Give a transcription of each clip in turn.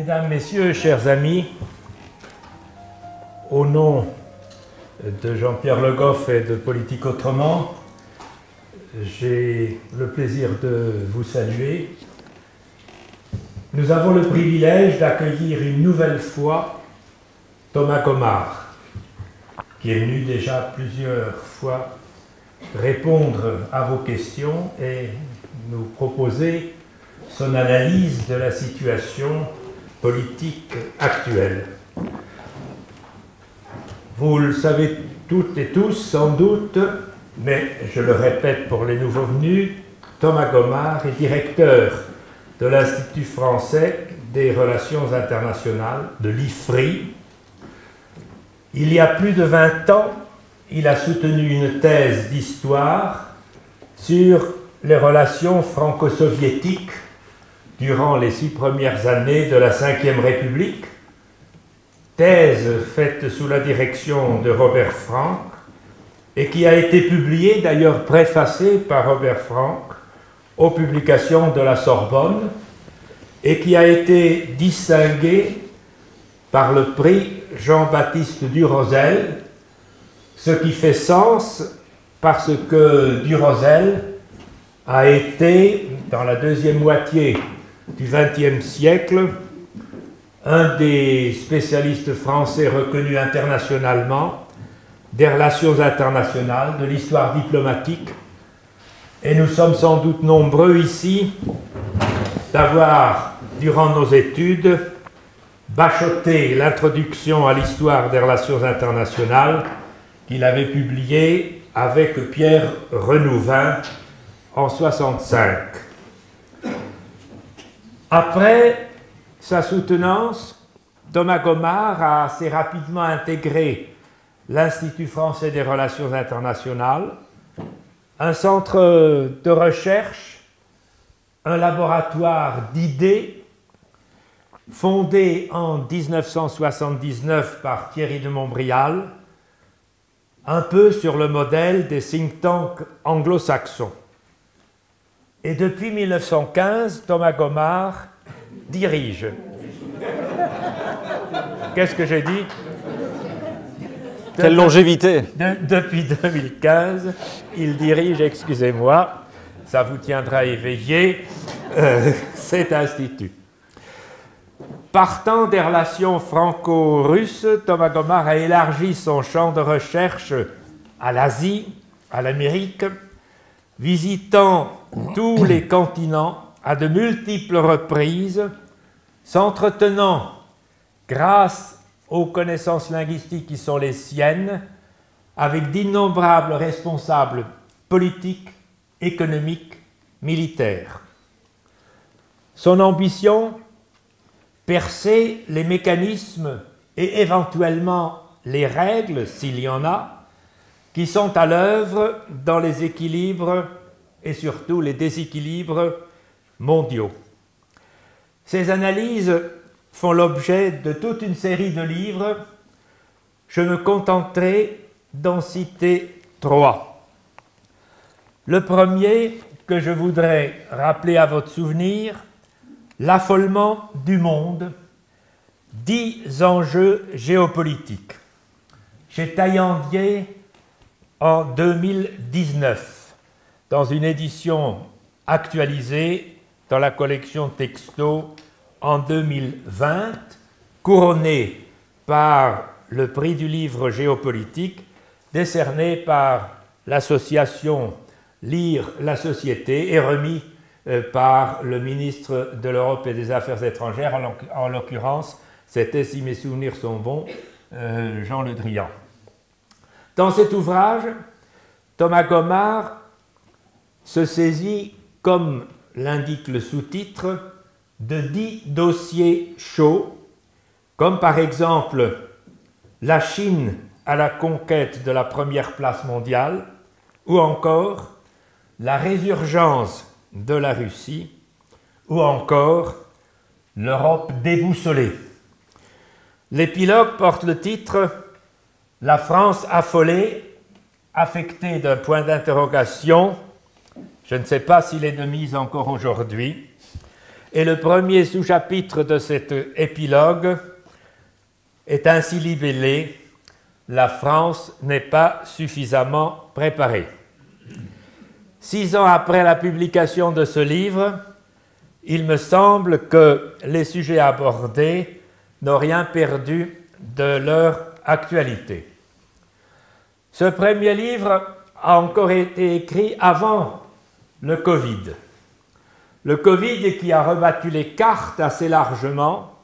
Mesdames, Messieurs, chers amis, au nom de Jean-Pierre Le Goff et de Politique Autrement, j'ai le plaisir de vous saluer. Nous avons le privilège d'accueillir une nouvelle fois Thomas Gomard, qui est venu déjà plusieurs fois répondre à vos questions et nous proposer son analyse de la situation politique actuelle. Vous le savez toutes et tous sans doute, mais je le répète pour les nouveaux venus, Thomas Gomard est directeur de l'Institut français des relations internationales, de l'IFRI. Il y a plus de 20 ans, il a soutenu une thèse d'histoire sur les relations franco-soviétiques durant les 6 premières années de la Ve République, thèse faite sous la direction de Robert Frank et qui a été publiée, d'ailleurs préfacée par Robert Frank, aux publications de la Sorbonne et qui a été distinguée par le prix Jean-Baptiste Durosel, ce qui fait sens parce que Durosel a été, dans la deuxième moitié du XXe siècle, un des spécialistes français reconnus internationalement des relations internationales, de l'histoire diplomatique, et nous sommes sans doute nombreux ici d'avoir, durant nos études, bachoté l'introduction à l'histoire des relations internationales qu'il avait publiée avec Pierre Renouvin en 1965. Après sa soutenance, Thomas Gomard a assez rapidement intégré l'Institut français des relations internationales, un centre de recherche, un laboratoire d'idées, fondé en 1979 par Thierry de Montbrial, un peu sur le modèle des think tanks anglo-saxons. Et depuis 1915, Thomas Gomard dirige. Qu'est-ce que j'ai dit? Quelle longévité! Depuis 2015, il dirige, excusez-moi, ça vous tiendra éveillé, cet institut. Partant des relations franco-russes, Thomas Gomard a élargi son champ de recherche à l'Asie, à l'Amérique, visitant tous les continents à de multiples reprises, s'entretenant, grâce aux connaissances linguistiques qui sont les siennes, avec d'innombrables responsables politiques, économiques, militaires. Son ambition, percer les mécanismes et éventuellement les règles, s'il y en a, qui sont à l'œuvre dans les équilibres et surtout les déséquilibres mondiaux. Ces analyses font l'objet de toute une série de livres. Je me contenterai d'en citer 3. Le premier que je voudrais rappeler à votre souvenir, L'affolement du monde, 10 enjeux géopolitiques, chez Taillandier en 2019, dans une édition actualisée dans la collection Texto en 2020, couronnée par le prix du livre géopolitique décerné par l'association Lire la Société et remis par le ministre de l'Europe et des Affaires étrangères, en l'occurrence, c'était, si mes souvenirs sont bons, Jean Le Drian. Dans cet ouvrage, Thomas Gomard se saisit, comme l'indique le sous-titre, de 10 dossiers chauds, comme par exemple la Chine à la conquête de la première place mondiale, ou encore la résurgence de la Russie, ou encore l'Europe déboussolée. L'épilogue porte le titre « La France affolée », affectée d'un point d'interrogation, je ne sais pas s'il est de mise encore aujourd'hui, Et le premier sous-chapitre de cet épilogue est ainsi libellé « La France n'est pas suffisamment préparée ». 6 ans après la publication de ce livre, il me semble que les sujets abordés n'ont rien perdu de leur actualité. Ce premier livre a encore été écrit avant le Covid. Le Covid qui a rebattu les cartes assez largement,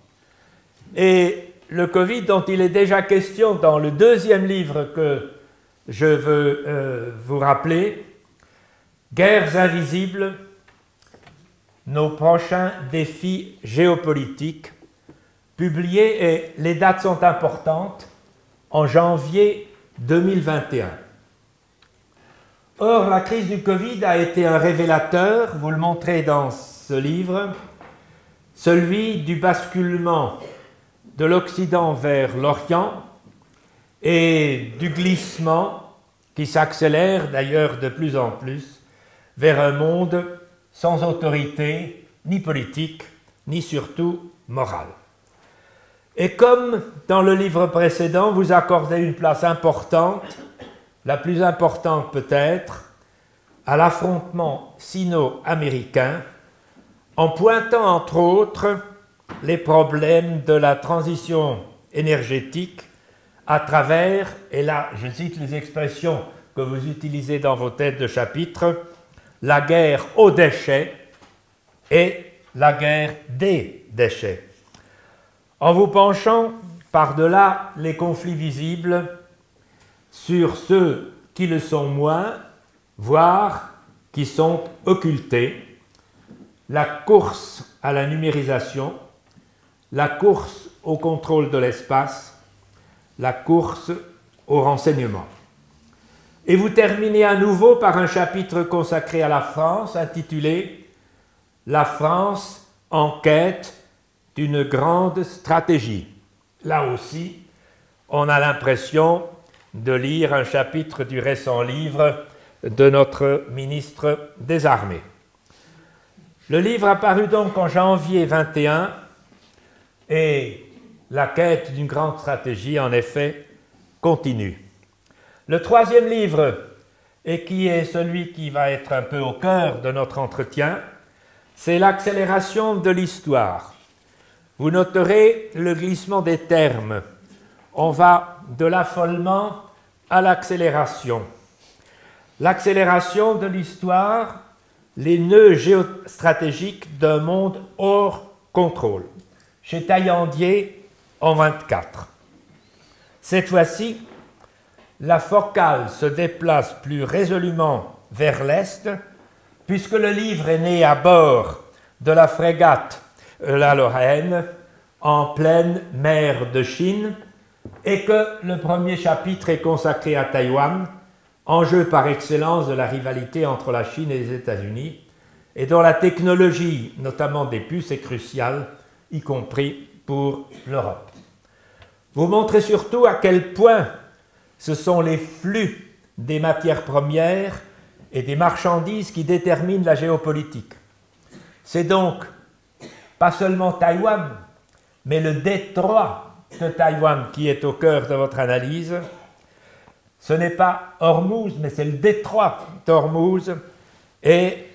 et le Covid dont il est déjà question dans le deuxième livre que je veux vous rappeler, Guerres invisibles, nos prochains défis géopolitiques, publié, et les dates sont importantes, en janvier 2021. Or, la crise du Covid a été un révélateur, vous le montrez dans ce livre, celui du basculement de l'Occident vers l'Orient et du glissement qui s'accélère d'ailleurs de plus en plus vers un monde sans autorité, ni politique, ni surtout morale. Et comme dans le livre précédent, vous accordez une place importante, la plus importante peut-être, à l'affrontement sino-américain, en pointant entre autres les problèmes de la transition énergétique à travers, et là je cite les expressions que vous utilisez dans vos têtes de chapitre, la guerre aux déchets et la guerre des déchets. En vous penchant par-delà les conflits visibles sur ceux qui le sont moins, voire qui sont occultés, la course à la numérisation, la course au contrôle de l'espace, la course au renseignement. Et vous terminez à nouveau par un chapitre consacré à la France, intitulé « La France en quête d'une grande stratégie ». Là aussi, on a l'impression de lire un chapitre du récent livre de notre ministre des Armées. Le livre a paru donc en janvier 21 et la quête d'une grande stratégie, en effet, continue. Le troisième livre, et qui est celui qui va être un peu au cœur de notre entretien, c'est l'accélération de l'histoire. Vous noterez le glissement des termes. On va de l'affolement à l'accélération. L'accélération de l'histoire, les nœuds géostratégiques d'un monde hors contrôle. Chez Taillandier, en 24. Cette fois-ci, la focale se déplace plus résolument vers l'est, puisque le livre est né à bord de la frégate la Lorraine, en pleine mer de Chine, et que le premier chapitre est consacré à Taïwan, enjeu par excellence de la rivalité entre la Chine et les États-Unis, et dont la technologie, notamment des puces, est cruciale, y compris pour l'Europe. Vous montrez surtout à quel point ce sont les flux des matières premières et des marchandises qui déterminent la géopolitique. C'est donc pas seulement Taïwan, mais le détroit de Taïwan qui est au cœur de votre analyse. Ce n'est pas Hormuz, mais c'est le détroit d'Hormuz. Et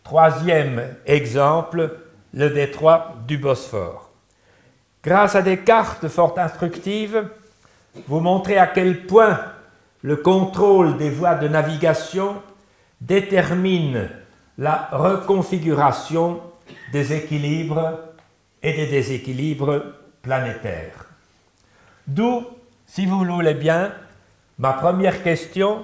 troisième exemple, le détroit du Bosphore. Grâce à des cartes fort instructives, vous montrez à quel point le contrôle des voies de navigation détermine la reconfiguration des équilibres et des déséquilibres planétaires. D'où, si vous le voulez bien, ma première question,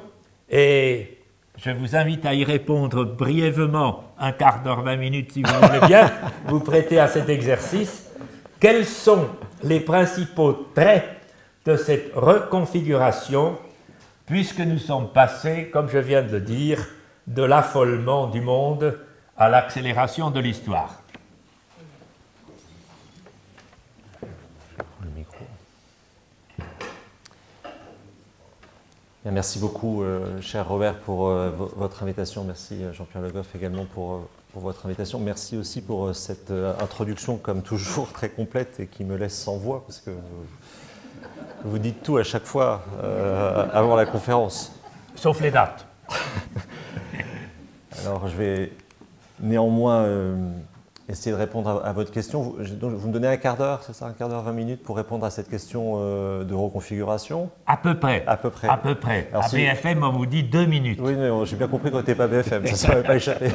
et je vous invite à y répondre brièvement, un quart d'heure, 20 minutes si vous voulez bien, vous prêtez à cet exercice. Quels sont les principaux traits de cette reconfiguration, puisque nous sommes passés, comme je viens de le dire, de l'affolement du monde à l'accélération de l'histoire? Merci beaucoup, cher Robert, pour votre invitation. Merci Jean-Pierre Le Goff également pour pour votre invitation. Merci aussi pour cette introduction, comme toujours, très complète et qui me laisse sans voix, parce que vous dites tout à chaque fois avant la conférence. Sauf les dates. Alors, je vais néanmoins essayer de répondre à votre question. Vous me donnez un quart d'heure, c'est ça, un quart d'heure, 20 minutes pour répondre à cette question de reconfiguration? À peu près. À peu près. À peu près. Alors, à BFM, on vous dit 2 minutes. Oui, mais j'ai bien compris qu'on n'était pas BFM, ça ne m'avait pas échappé.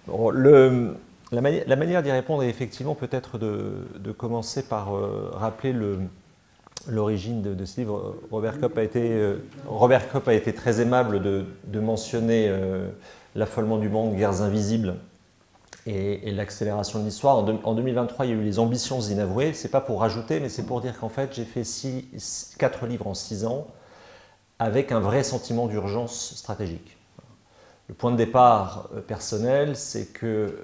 Bon, la manière d'y répondre est effectivement peut-être de commencer par rappeler l'origine de ce livre. Robert Kopp a été très aimable de mentionner l'affolement du monde, guerres invisibles et l'accélération de l'histoire. En 2023, il y a eu les ambitions inavouées. Ce n'est pas pour rajouter, mais c'est pour dire qu'en fait, j'ai fait 4 livres en 6 ans avec un vrai sentiment d'urgence stratégique. Le point de départ personnel, c'est que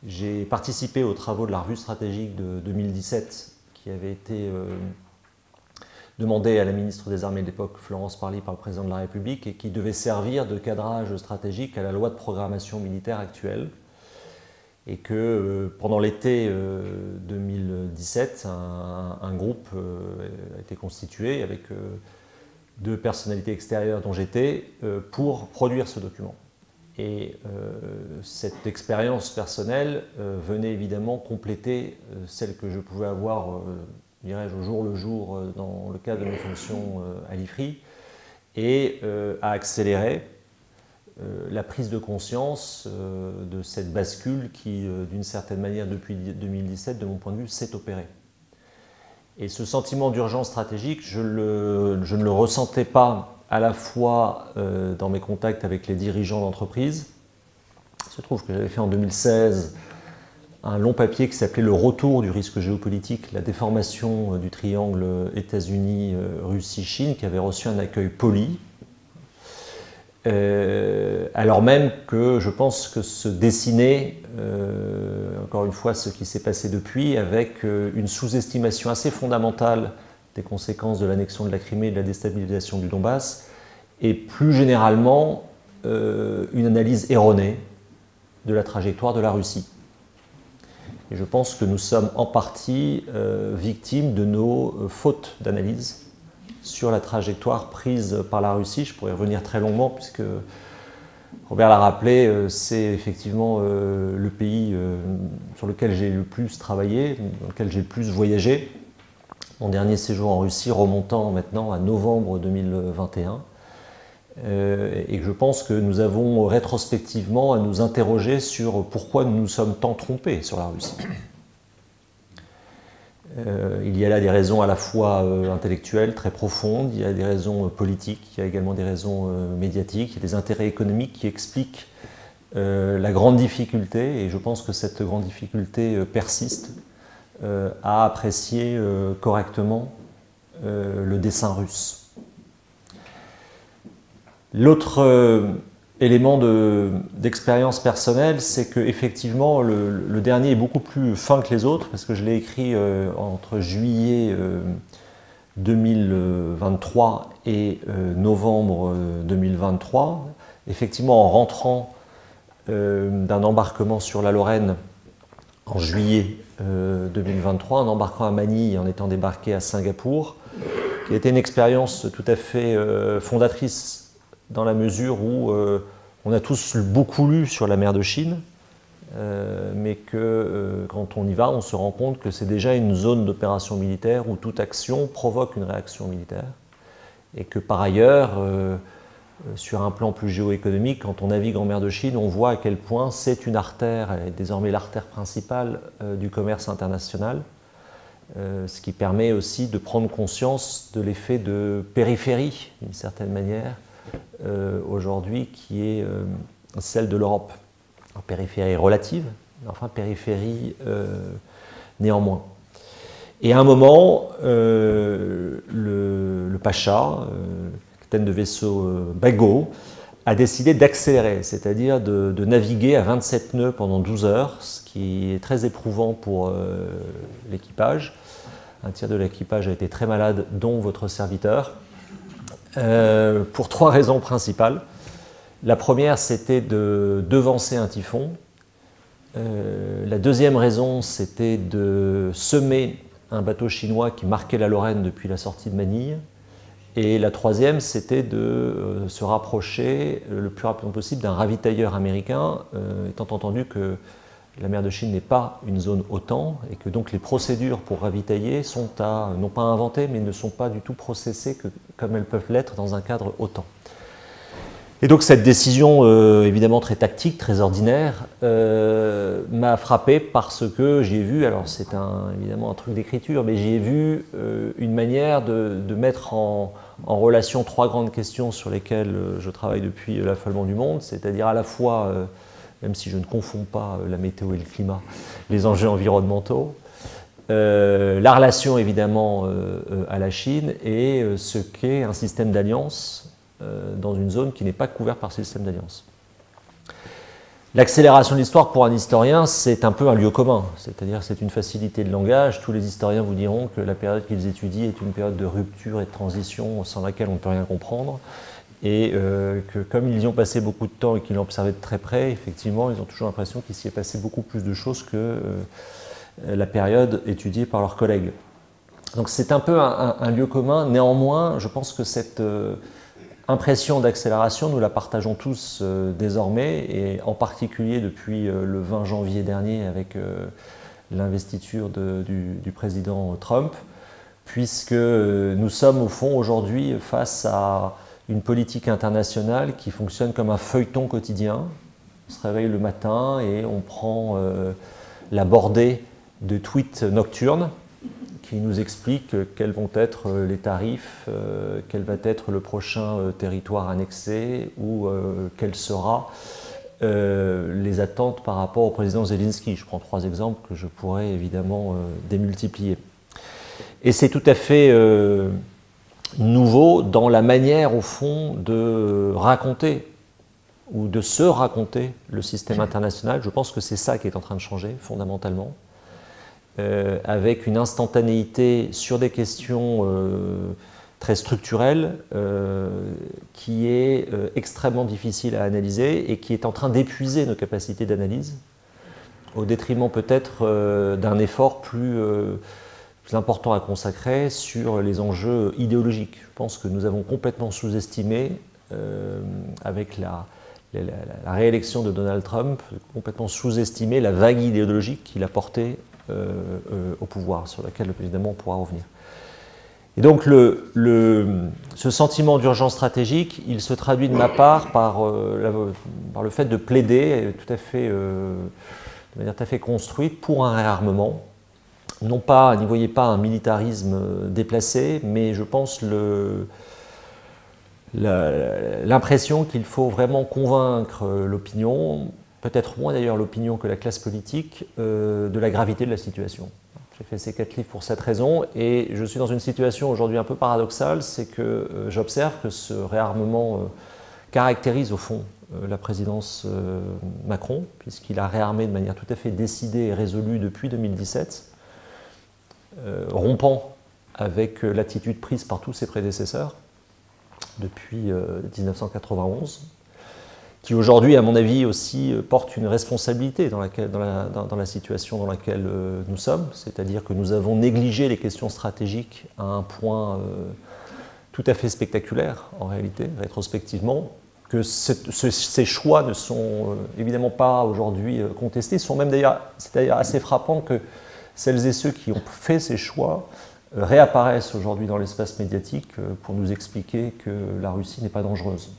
j'ai participé aux travaux de la revue stratégique de 2017 qui avait été demandé à la ministre des Armées de l'époque, Florence Parly, par le président de la République, et qui devait servir de cadrage stratégique à la loi de programmation militaire actuelle. Et que pendant l'été 2017, un groupe a été constitué avec 2 personnalités extérieures dont j'étais pour produire ce document. Et cette expérience personnelle venait évidemment compléter celle que je pouvais avoir dirais-je, au jour le jour dans le cadre de mes fonctions à l'IFRI, et à accélérer la prise de conscience de cette bascule qui, d'une certaine manière, depuis 2017, de mon point de vue, s'est opérée. Et ce sentiment d'urgence stratégique, je ne le ressentais pas à la fois dans mes contacts avec les dirigeants d'entreprise. Il se trouve que j'avais fait en 2016 un long papier qui s'appelait « Le retour du risque géopolitique, la déformation du triangle États-Unis, Russie, Chine », qui avait reçu un accueil poli, alors même que je pense que se dessinait, encore une fois, ce qui s'est passé depuis, avec une sous-estimation assez fondamentale des conséquences de l'annexion de la Crimée et de la déstabilisation du Donbass, et plus généralement, une analyse erronée de la trajectoire de la Russie. Et je pense que nous sommes en partie victimes de nos fautes d'analyse sur la trajectoire prise par la Russie. Je pourrais y revenir très longuement puisque Robert l'a rappelé, c'est effectivement le pays sur lequel j'ai le plus travaillé, dans lequel j'ai le plus voyagé. Mon dernier séjour en Russie remontant maintenant à novembre 2021. Et je pense que nous avons rétrospectivement à nous interroger sur pourquoi nous nous sommes tant trompés sur la Russie. Il y a là des raisons à la fois intellectuelles très profondes, il y a des raisons politiques, il y a également des raisons médiatiques, il y a des intérêts économiques qui expliquent la grande difficulté, et je pense que cette grande difficulté persiste à apprécier correctement le dessein russe. L'autre élément d'expérience personnelle, c'est qu'effectivement, le dernier est beaucoup plus fin que les autres, parce que je l'ai écrit entre juillet 2023 et novembre 2023. Effectivement, en rentrant d'un embarquement sur la Lorraine en juillet 2023, en embarquant à Manille et en étant débarqué à Singapour, qui a été une expérience tout à fait fondatrice, dans la mesure où on a tous beaucoup lu sur la mer de Chine, mais que quand on y va, on se rend compte que c'est déjà une zone d'opération militaire où toute action provoque une réaction militaire, et que par ailleurs, sur un plan plus géoéconomique, quand on navigue en mer de Chine, on voit à quel point c'est une artère, et désormais l'artère principale du commerce international, ce qui permet aussi de prendre conscience de l'effet de périphérie, d'une certaine manière, aujourd'hui, qui est celle de l'Europe. Périphérie relative, mais enfin périphérie néanmoins. Et à un moment, le pacha, capitaine de vaisseau Bagot, a décidé d'accélérer, c'est-à-dire de naviguer à 27 nœuds pendant 12 heures, ce qui est très éprouvant pour l'équipage. Un tiers de l'équipage a été très malade, dont votre serviteur. Pour 3 raisons principales. La première, c'était de devancer un typhon. La deuxième raison, c'était de semer un bateau chinois qui marquait la Lorraine depuis la sortie de Manille. Et la troisième, c'était de se rapprocher le plus rapidement possible d'un ravitailleur américain, étant entendu que la mer de Chine n'est pas une zone OTAN et que donc les procédures pour ravitailler sont non pas inventées, mais ne sont pas du tout processées comme elles peuvent l'être dans un cadre OTAN. Et donc cette décision, évidemment très tactique, très ordinaire, m'a frappé parce que j'ai vu, alors c'est évidemment un truc d'écriture, mais j'ai vu une manière de mettre en relation trois grandes questions sur lesquelles je travaille depuis l'affolement du monde, c'est-à-dire à la fois, même si je ne confonds pas la météo et le climat, les enjeux environnementaux, la relation évidemment à la Chine et ce qu'est un système d'alliance dans une zone qui n'est pas couverte par ce système d'alliance. L'accélération de l'histoire, pour un historien, c'est un peu un lieu commun, c'est-à-dire c'est une facilité de langage. Tous les historiens vous diront que la période qu'ils étudient est une période de rupture et de transition sans laquelle on ne peut rien comprendre, et que comme ils y ont passé beaucoup de temps et qu'ils l'ont observé de très près, effectivement, ils ont toujours l'impression qu'il s'y est passé beaucoup plus de choses que la période étudiée par leurs collègues. Donc c'est un peu un lieu commun. Néanmoins, je pense que cette impression d'accélération, nous la partageons tous désormais, et en particulier depuis le 20 janvier dernier avec l'investiture du président Trump, puisque nous sommes au fond aujourd'hui face à une politique internationale qui fonctionne comme un feuilleton quotidien. On se réveille le matin et on prend la bordée de tweets nocturnes qui nous expliquent quels vont être les tarifs, quel va être le prochain territoire annexé ou quelles seront les attentes par rapport au président Zelensky. Je prends trois exemples que je pourrais évidemment démultiplier. Et c'est tout à fait nouveau dans la manière, au fond, de raconter ou de se raconter le système international. Je pense que c'est ça qui est en train de changer fondamentalement. Avec une instantanéité sur des questions très structurelles qui est extrêmement difficile à analyser et qui est en train d'épuiser nos capacités d'analyse au détriment peut-être d'un effort plus important à consacrer sur les enjeux idéologiques. Je pense que nous avons complètement sous-estimé, avec la réélection de Donald Trump, complètement sous-estimé la vague idéologique qu'il a portée au pouvoir, sur laquelle évidemment on pourra revenir. Et donc ce sentiment d'urgence stratégique, il se traduit de ma part par le fait de plaider de manière tout à fait construite pour un réarmement. Non pas, n'y voyez pas un militarisme déplacé, mais je pense l'impression qu'il faut vraiment convaincre l'opinion, peut-être moins d'ailleurs l'opinion que la classe politique, de la gravité de la situation. J'ai fait ces 4 livres pour cette raison, et je suis dans une situation aujourd'hui un peu paradoxale, c'est que j'observe que ce réarmement caractérise au fond la présidence Macron, puisqu'il a réarmé de manière tout à fait décidée et résolue depuis 2017, rompant avec l'attitude prise par tous ses prédécesseurs depuis 1991, qui aujourd'hui, à mon avis, aussi porte une responsabilité dans la situation dans laquelle nous sommes, c'est-à-dire que nous avons négligé les questions stratégiques à un point tout à fait spectaculaire, en réalité, rétrospectivement, que ces choix ne sont évidemment pas aujourd'hui contestés, sont même d'ailleurs, c'est d'ailleurs assez frappant que celles et ceux qui ont fait ces choix réapparaissent aujourd'hui dans l'espace médiatique pour nous expliquer que la Russie n'est pas dangereuse.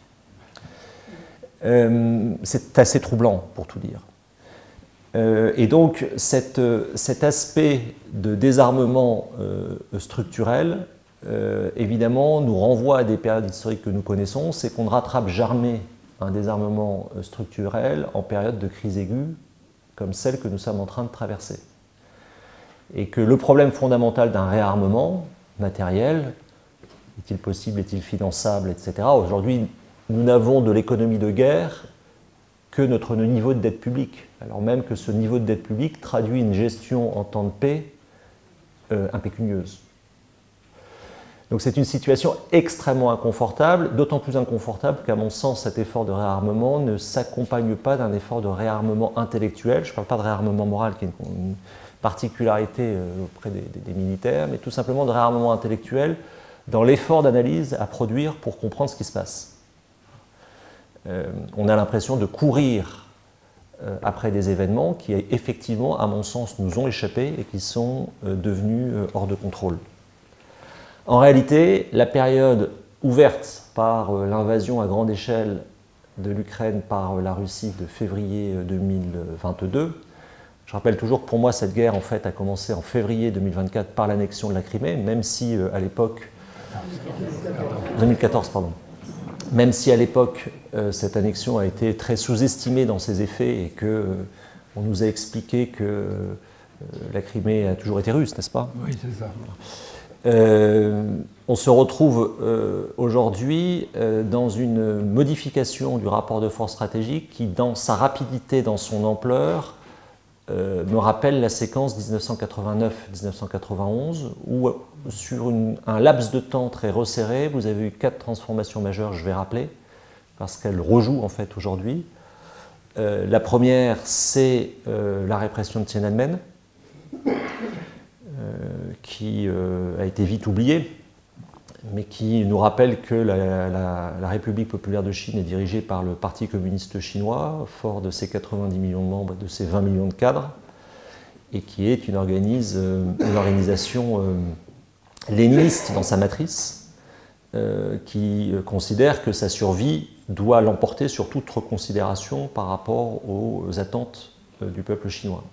C'est assez troublant, pour tout dire. Et donc, cet aspect de désarmement structurel, évidemment, nous renvoie à des périodes historiques que nous connaissons, c'est qu'on ne rattrape jamais un désarmement structurel en période de crise aiguë, comme celle que nous sommes en train de traverser. Et que le problème fondamental d'un réarmement matériel, est-il possible, est-il finançable, etc., aujourd'hui, nous n'avons de l'économie de guerre que notre niveau de dette publique, alors même que ce niveau de dette publique traduit une gestion en temps de paix impécunieuse. Donc c'est une situation extrêmement inconfortable, d'autant plus inconfortable qu'à mon sens, cet effort de réarmement ne s'accompagne pas d'un effort de réarmement intellectuel. Je ne parle pas de réarmement moral, qui est une particularité auprès des militaires, mais tout simplement de réarmement intellectuel dans l'effort d'analyse à produire pour comprendre ce qui se passe. On a l'impression de courir après des événements qui, effectivement, à mon sens, nous ont échappé et qui sont devenus hors de contrôle. En réalité, la période ouverte par l'invasion à grande échelle de l'Ukraine par la Russie de février 2022, je rappelle toujours que pour moi cette guerre en fait a commencé en février 2024 par l'annexion de la Crimée, même si à l'époque 2014 pardon, même si à l'époque cette annexion a été très sous-estimée dans ses effets et que on nous a expliqué que la Crimée a toujours été russe, n'est-ce pas? Oui, c'est ça. On se retrouve aujourd'hui dans une modification du rapport de force stratégique qui, dans sa rapidité, dans son ampleur, me rappelle la séquence 1989-1991 où, sur un laps de temps très resserré, vous avez eu 4 transformations majeures, je vais rappeler, parce qu'elles rejouent en fait aujourd'hui. La première, c'est la répression de Tiananmen, qui a été vite oubliée, mais qui nous rappelle que la République populaire de Chine est dirigée par le Parti communiste chinois, fort de ses 90 millions de membres et de ses 20 millions de cadres, et qui est une organisation léniniste dans sa matrice, qui considère que sa survie doit l'emporter sur toute reconsidération par rapport aux attentes du peuple chinois.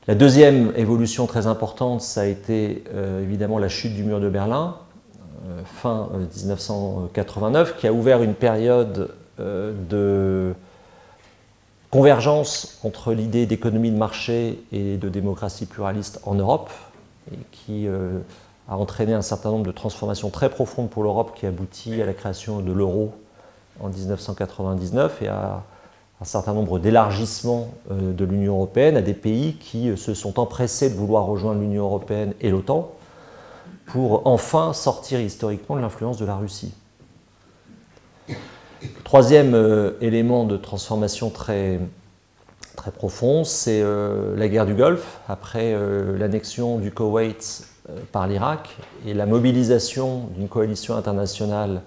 La deuxième évolution très importante, ça a été évidemment la chute du mur de Berlin, fin 1989, qui a ouvert une période de convergence entre l'idée d'économie de marché et de démocratie pluraliste en Europe, et qui a entraîné un certain nombre de transformations très profondes pour l'Europe, qui aboutit à la création de l'euro en 1999 et à un certain nombre d'élargissements de l'Union européenne à des pays qui se sont empressés de vouloir rejoindre l'Union européenne et l'OTAN pour enfin sortir historiquement de l'influence de la Russie. Le troisième élément de transformation très profond, c'est la guerre du Golfe, après l'annexion du Koweït par l'Irak et la mobilisation d'une coalition internationale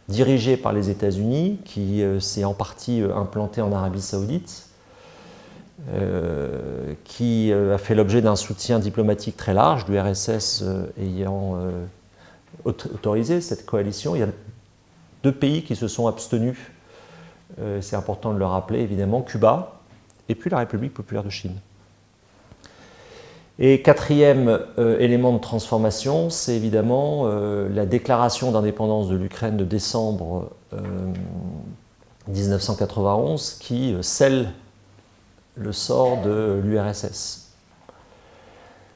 dirigée par les États-Unis, qui s'est en partie implantée en Arabie Saoudite, qui a fait l'objet d'un soutien diplomatique très large, du RSS ayant autorisé cette coalition. Il y a 2 pays qui se sont abstenus, c'est important de le rappeler évidemment, Cuba et puis la République populaire de Chine. Et quatrième élément de transformation, c'est évidemment la déclaration d'indépendance de l'Ukraine de décembre 1991 qui scelle le sort de l'URSS.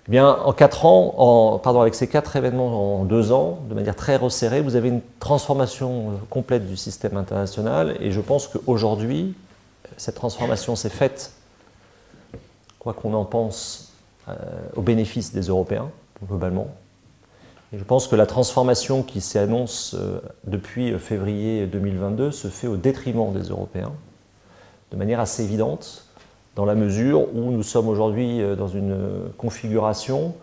Eh bien, en 4 ans, avec ces 4 événements en 2 ans, de manière très resserrée, vous avez une transformation complète du système international et je pense qu'aujourd'hui, cette transformation s'est faite, quoi qu'on en pense, au bénéfice des Européens, globalement. Et je pense que la transformation qui s'annonce depuis février 2022 se fait au détriment des Européens, de manière assez évidente, dans la mesure où nous sommes aujourd'hui dans une configuration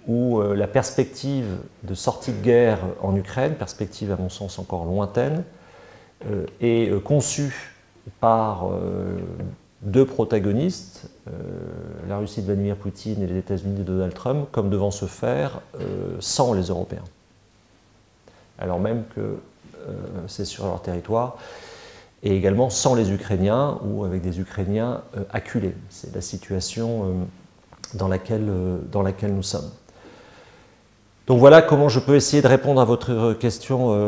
où la perspective de sortie de guerre en Ukraine, perspective à mon sens encore lointaine, est conçue par 2 protagonistes, la Russie de Vladimir Poutine et les États-Unis de Donald Trump, comme devant se faire sans les Européens. Alors même que c'est sur leur territoire, et également sans les Ukrainiens ou avec des Ukrainiens acculés. C'est la situation dans laquelle nous sommes. Donc voilà comment je peux essayer de répondre à votre question,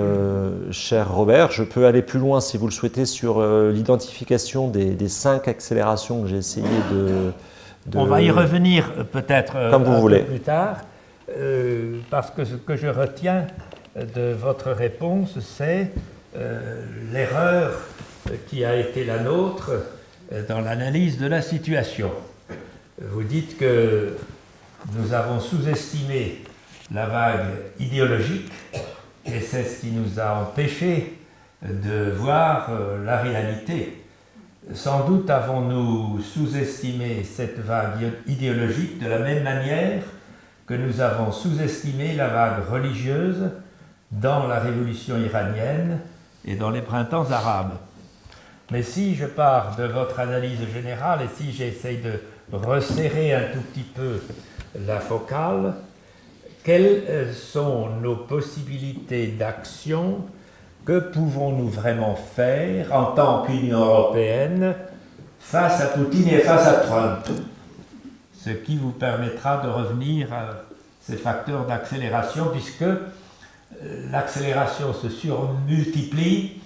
cher Robert. Je peux aller plus loin, si vous le souhaitez, sur l'identification des 5 accélérations que j'ai essayé de... On va y revenir peut-être comme vous voulez. Peu plus tard, parce que ce que je retiens de votre réponse, c'est l'erreur qui a été la nôtre dans l'analyse de la situation. Vous dites que nous avons sous-estimé la vague idéologique, et c'est ce qui nous a empêchés de voir la réalité. Sans doute avons-nous sous-estimé cette vague idéologique de la même manière que nous avons sous-estimé la vague religieuse dans la révolution iranienne et dans les printemps arabes. Mais si je pars de votre analyse générale et si j'essaye de resserrer un tout petit peu la focale, quelles sont nos possibilités d'action? Que pouvons-nous vraiment faire en tant qu'Union européenne face à Poutine et face à Trump? Ce qui vous permettra de revenir à ces facteurs d'accélération, puisque l'accélération se surmultiplie.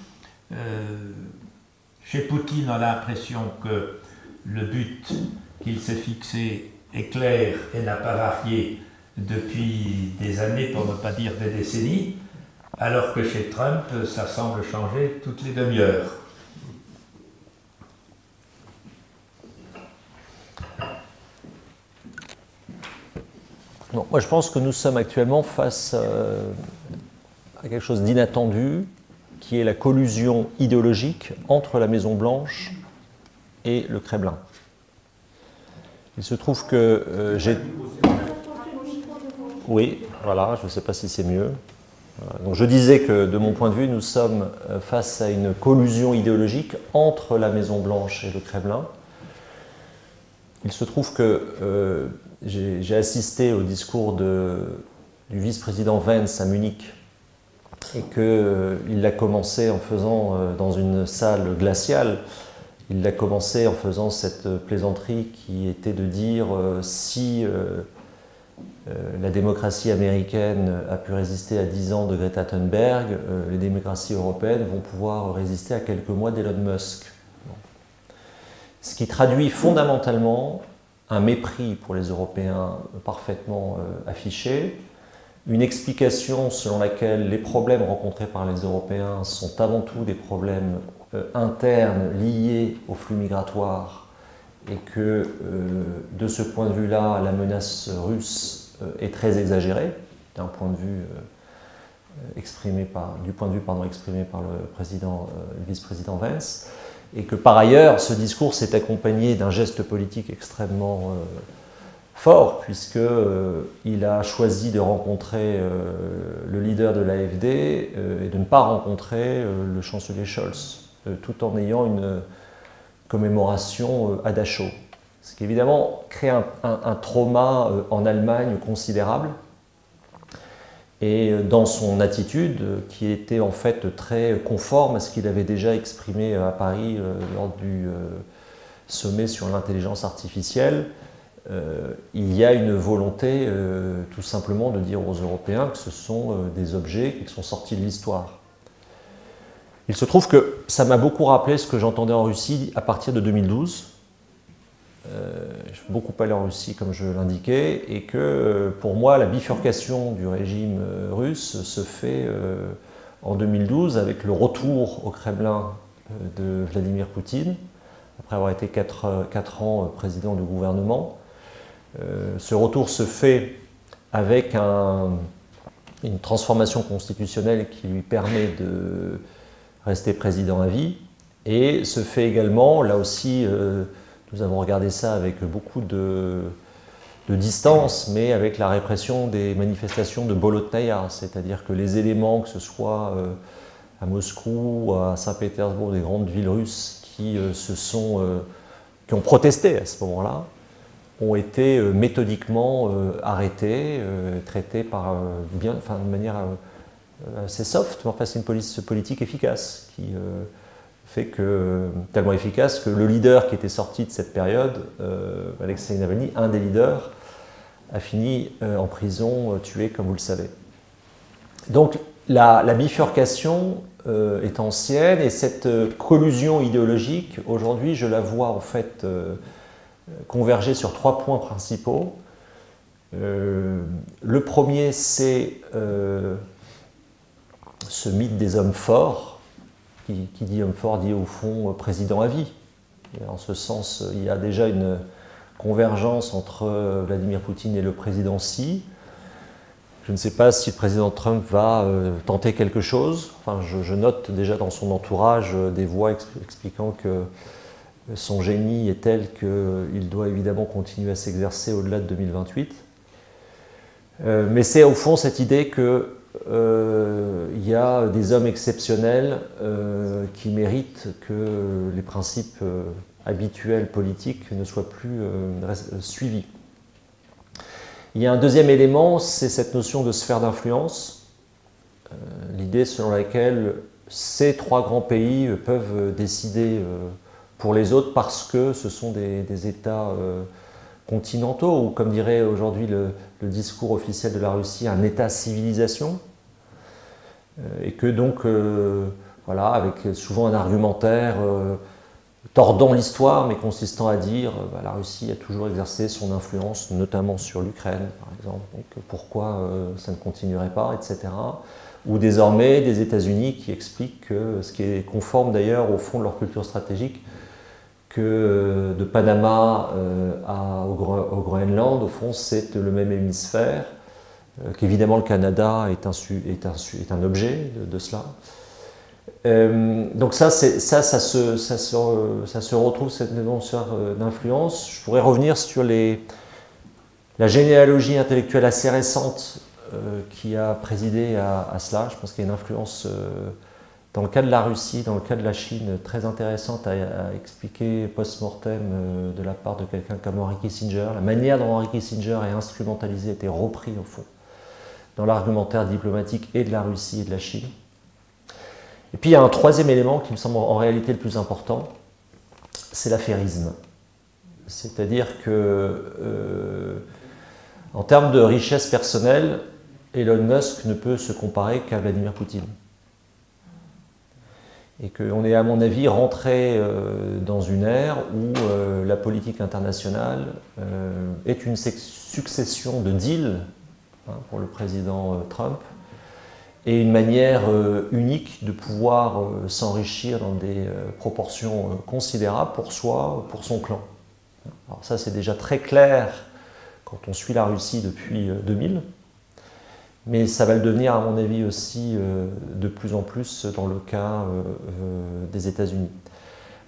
Chez Poutine, on a l'impression que le but qu'il s'est fixé est clair et n'a pas varié depuis des années, pour ne pas dire des décennies, alors que chez Trump, ça semble changer toutes les demi-heures. Non, moi je pense que nous sommes actuellement face à quelque chose d'inattendu, qui est la collusion idéologique entre la Maison-Blanche et le Kremlin. Il se trouve que j'ai... Oui, voilà, je ne sais pas si c'est mieux. Donc je disais que de mon point de vue, nous sommes face à une collusion idéologique entre la Maison-Blanche et le Kremlin. Il se trouve que j'ai assisté au discours du vice-président Vance à Munich et qu'il l'a commencé en faisant dans une salle glaciale. Il l'a commencé en faisant cette plaisanterie qui était de dire si la démocratie américaine a pu résister à 10 ans de Greta Thunberg, les démocraties européennes vont pouvoir résister à quelques mois d'Elon Musk. Ce qui traduit fondamentalement un mépris pour les Européens parfaitement affiché, une explication selon laquelle les problèmes rencontrés par les Européens sont avant tout des problèmes internes liés aux flux migratoires et que de ce point de vue-là, la menace russe est très exagérée d'un point de vue exprimé par le vice-président Vance, et que par ailleurs, ce discours s'est accompagné d'un geste politique extrêmement fort, puisqu'il a choisi de rencontrer le leader de l'AfD et de ne pas rencontrer le chancelier Scholz, tout en ayant une commémoration à Dachau. Ce qui évidemment crée un trauma en Allemagne considérable. Et dans son attitude, qui était en fait très conforme à ce qu'il avait déjà exprimé à Paris lors du sommet sur l'intelligence artificielle, il y a une volonté tout simplement de dire aux Européens que ce sont des objets qui sont sortis de l'histoire. Il se trouve que ça m'a beaucoup rappelé ce que j'entendais en Russie à partir de 2012. Je suis beaucoup allé en Russie, comme je l'indiquais, et que pour moi, la bifurcation du régime russe se fait en 2012 avec le retour au Kremlin de Vladimir Poutine, après avoir été 4 ans président du gouvernement. Ce retour se fait avec une transformation constitutionnelle qui lui permet de rester président à vie, et se fait également, là aussi, nous avons regardé ça avec beaucoup de distance, mais avec la répression des manifestations de Bolotnaya, c'est-à-dire que les éléments, que ce soit à Moscou, à Saint-Pétersbourg, des grandes villes russes qui ont protesté à ce moment-là, ont été méthodiquement arrêtés, traités de manière assez soft, mais enfin c'est une politique efficace qui fait que, tellement efficace que le leader qui était sorti de cette période, Alexei Navalny, un des leaders, a fini en prison, tué comme vous le savez. Donc la bifurcation est ancienne, et cette collusion idéologique, aujourd'hui, je la vois en fait converger sur 3 points principaux. Le premier, c'est ce mythe des hommes forts. Qui dit homme fort dit au fond président à vie. Et en ce sens, il y a déjà une convergence entre Vladimir Poutine et le président Xi. Je ne sais pas si le président Trump va tenter quelque chose. Enfin, je note déjà dans son entourage des voix expliquant que son génie est tel qu'il doit évidemment continuer à s'exercer au-delà de 2028. Mais c'est au fond cette idée qu'il y a des hommes exceptionnels qui méritent que les principes habituels politiques ne soient plus suivis. Il y a un deuxième élément, c'est cette notion de sphère d'influence, l'idée selon laquelle ces trois grands pays peuvent décider pour les autres parce que ce sont des États continentaux, ou comme dirait aujourd'hui le discours officiel de la Russie, un État-civilisation, et que donc, voilà, avec souvent un argumentaire tordant l'histoire, mais consistant à dire la Russie a toujours exercé son influence, notamment sur l'Ukraine, par exemple, donc pourquoi ça ne continuerait pas, etc. Ou désormais des États-Unis qui expliquent que, ce qui est conforme d'ailleurs au fond de leur culture stratégique, que de Panama au Groenland, au fond, c'est le même hémisphère, qu'évidemment le Canada est un objet de cela. Donc ça se retrouve, cette notion d'influence. Je pourrais revenir sur la généalogie intellectuelle assez récente qui a présidé à cela. Je pense qu'il y a une influence dans le cas de la Russie, dans le cas de la Chine, très intéressante à expliquer post-mortem de la part de quelqu'un comme Henry Kissinger. La manière dont Henry Kissinger est instrumentalisé, a été repris au fond dans l'argumentaire diplomatique et de la Russie et de la Chine. Et puis il y a un troisième élément qui me semble en réalité le plus important, c'est l'affairisme. C'est-à-dire que, en termes de richesse personnelle, Elon Musk ne peut se comparer qu'à Vladimir Poutine. Et qu'on est, à mon avis, rentré dans une ère où la politique internationale est une succession de deals, pour le président Trump, et une manière unique de pouvoir s'enrichir dans des proportions considérables pour soi, pour son clan. Alors ça, c'est déjà très clair quand on suit la Russie depuis 2000, mais ça va le devenir, à mon avis, aussi de plus en plus dans le cas des États-Unis.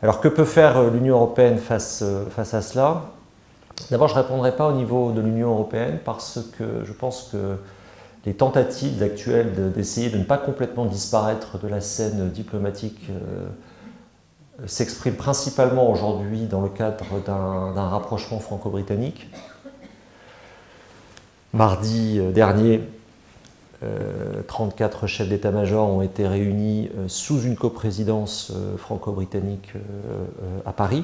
Alors que peut faire l'Union européenne face à cela? D'abord, je ne répondrai pas au niveau de l'Union européenne parce que je pense que les tentatives actuelles d'essayer de ne pas complètement disparaître de la scène diplomatique s'expriment principalement aujourd'hui dans le cadre d'un rapprochement franco-britannique. Mardi dernier, 34 chefs d'état-major ont été réunis sous une coprésidence franco-britannique à Paris.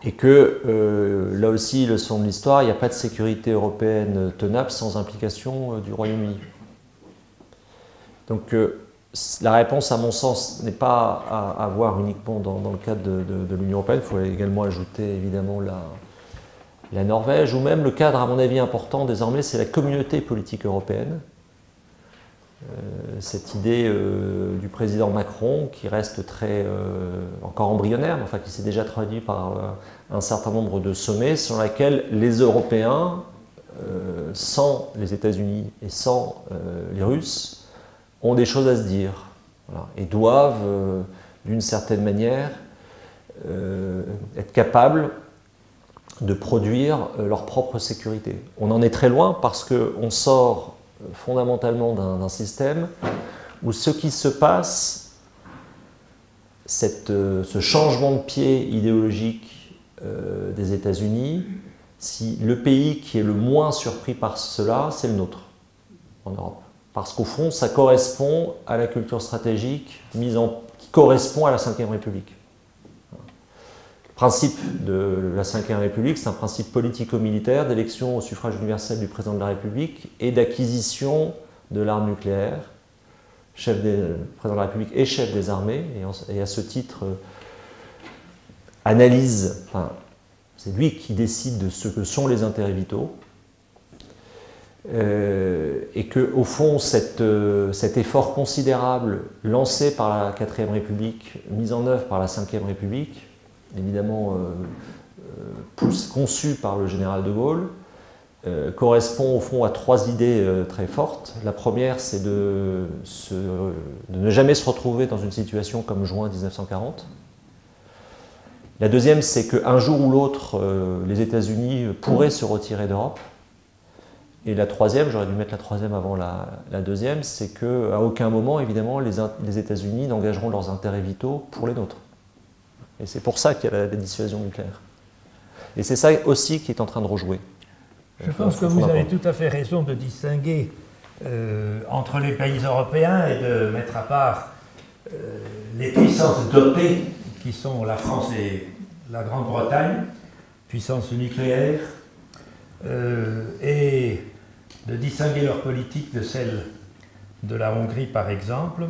Et que, là aussi, leçon de l'histoire, il n'y a pas de sécurité européenne tenable sans implication du Royaume-Uni. Donc la réponse, à mon sens, n'est pas à voir uniquement dans le cadre de l'Union européenne. Il faut également ajouter, évidemment, la Norvège, ou même le cadre, à mon avis, important désormais, c'est la communauté politique européenne. Cette idée du président Macron qui reste encore embryonnaire, mais enfin qui s'est déjà traduit par un certain nombre de sommets sur lesquels les Européens, sans les États-Unis et sans les Russes, ont des choses à se dire, voilà, et doivent, d'une certaine manière, être capables de produire leur propre sécurité. On en est très loin parce qu'on sort fondamentalement d'un système où ce qui se passe, ce changement de pied idéologique des États-Unis, si le pays qui est le moins surpris par cela, c'est le nôtre, en Europe. Parce qu'au fond, ça correspond à la culture stratégique qui correspond à la Ve République. Le principe de la Ve République, c'est un principe politico-militaire d'élection au suffrage universel du président de la République et d'acquisition de l'arme nucléaire. Le président de la République est chef des armées et à ce titre analyse, c'est lui qui décide de ce que sont les intérêts vitaux. Et qu'au fond, cet effort considérable lancé par la IVe République, mis en œuvre par la Ve République, évidemment conçu par le général de Gaulle, correspond au fond à trois idées très fortes. La première, c'est de ne jamais se retrouver dans une situation comme juin 1940. La deuxième, c'est qu'un jour ou l'autre, les États-Unis pourraient se retirer d'Europe. Et la troisième, j'aurais dû mettre la troisième avant la deuxième, c'est qu'à aucun moment, évidemment, les États-Unis n'engageront leurs intérêts vitaux pour les nôtres. Et c'est pour ça qu'il y a la dissuasion nucléaire. Et c'est ça aussi qui est en train de rejouer. Je pense que vous avez tout à fait raison de distinguer entre les pays européens et de mettre à part les puissances dotées qui sont la France et la Grande-Bretagne, puissances nucléaires, et de distinguer leur politique de celle de la Hongrie par exemple,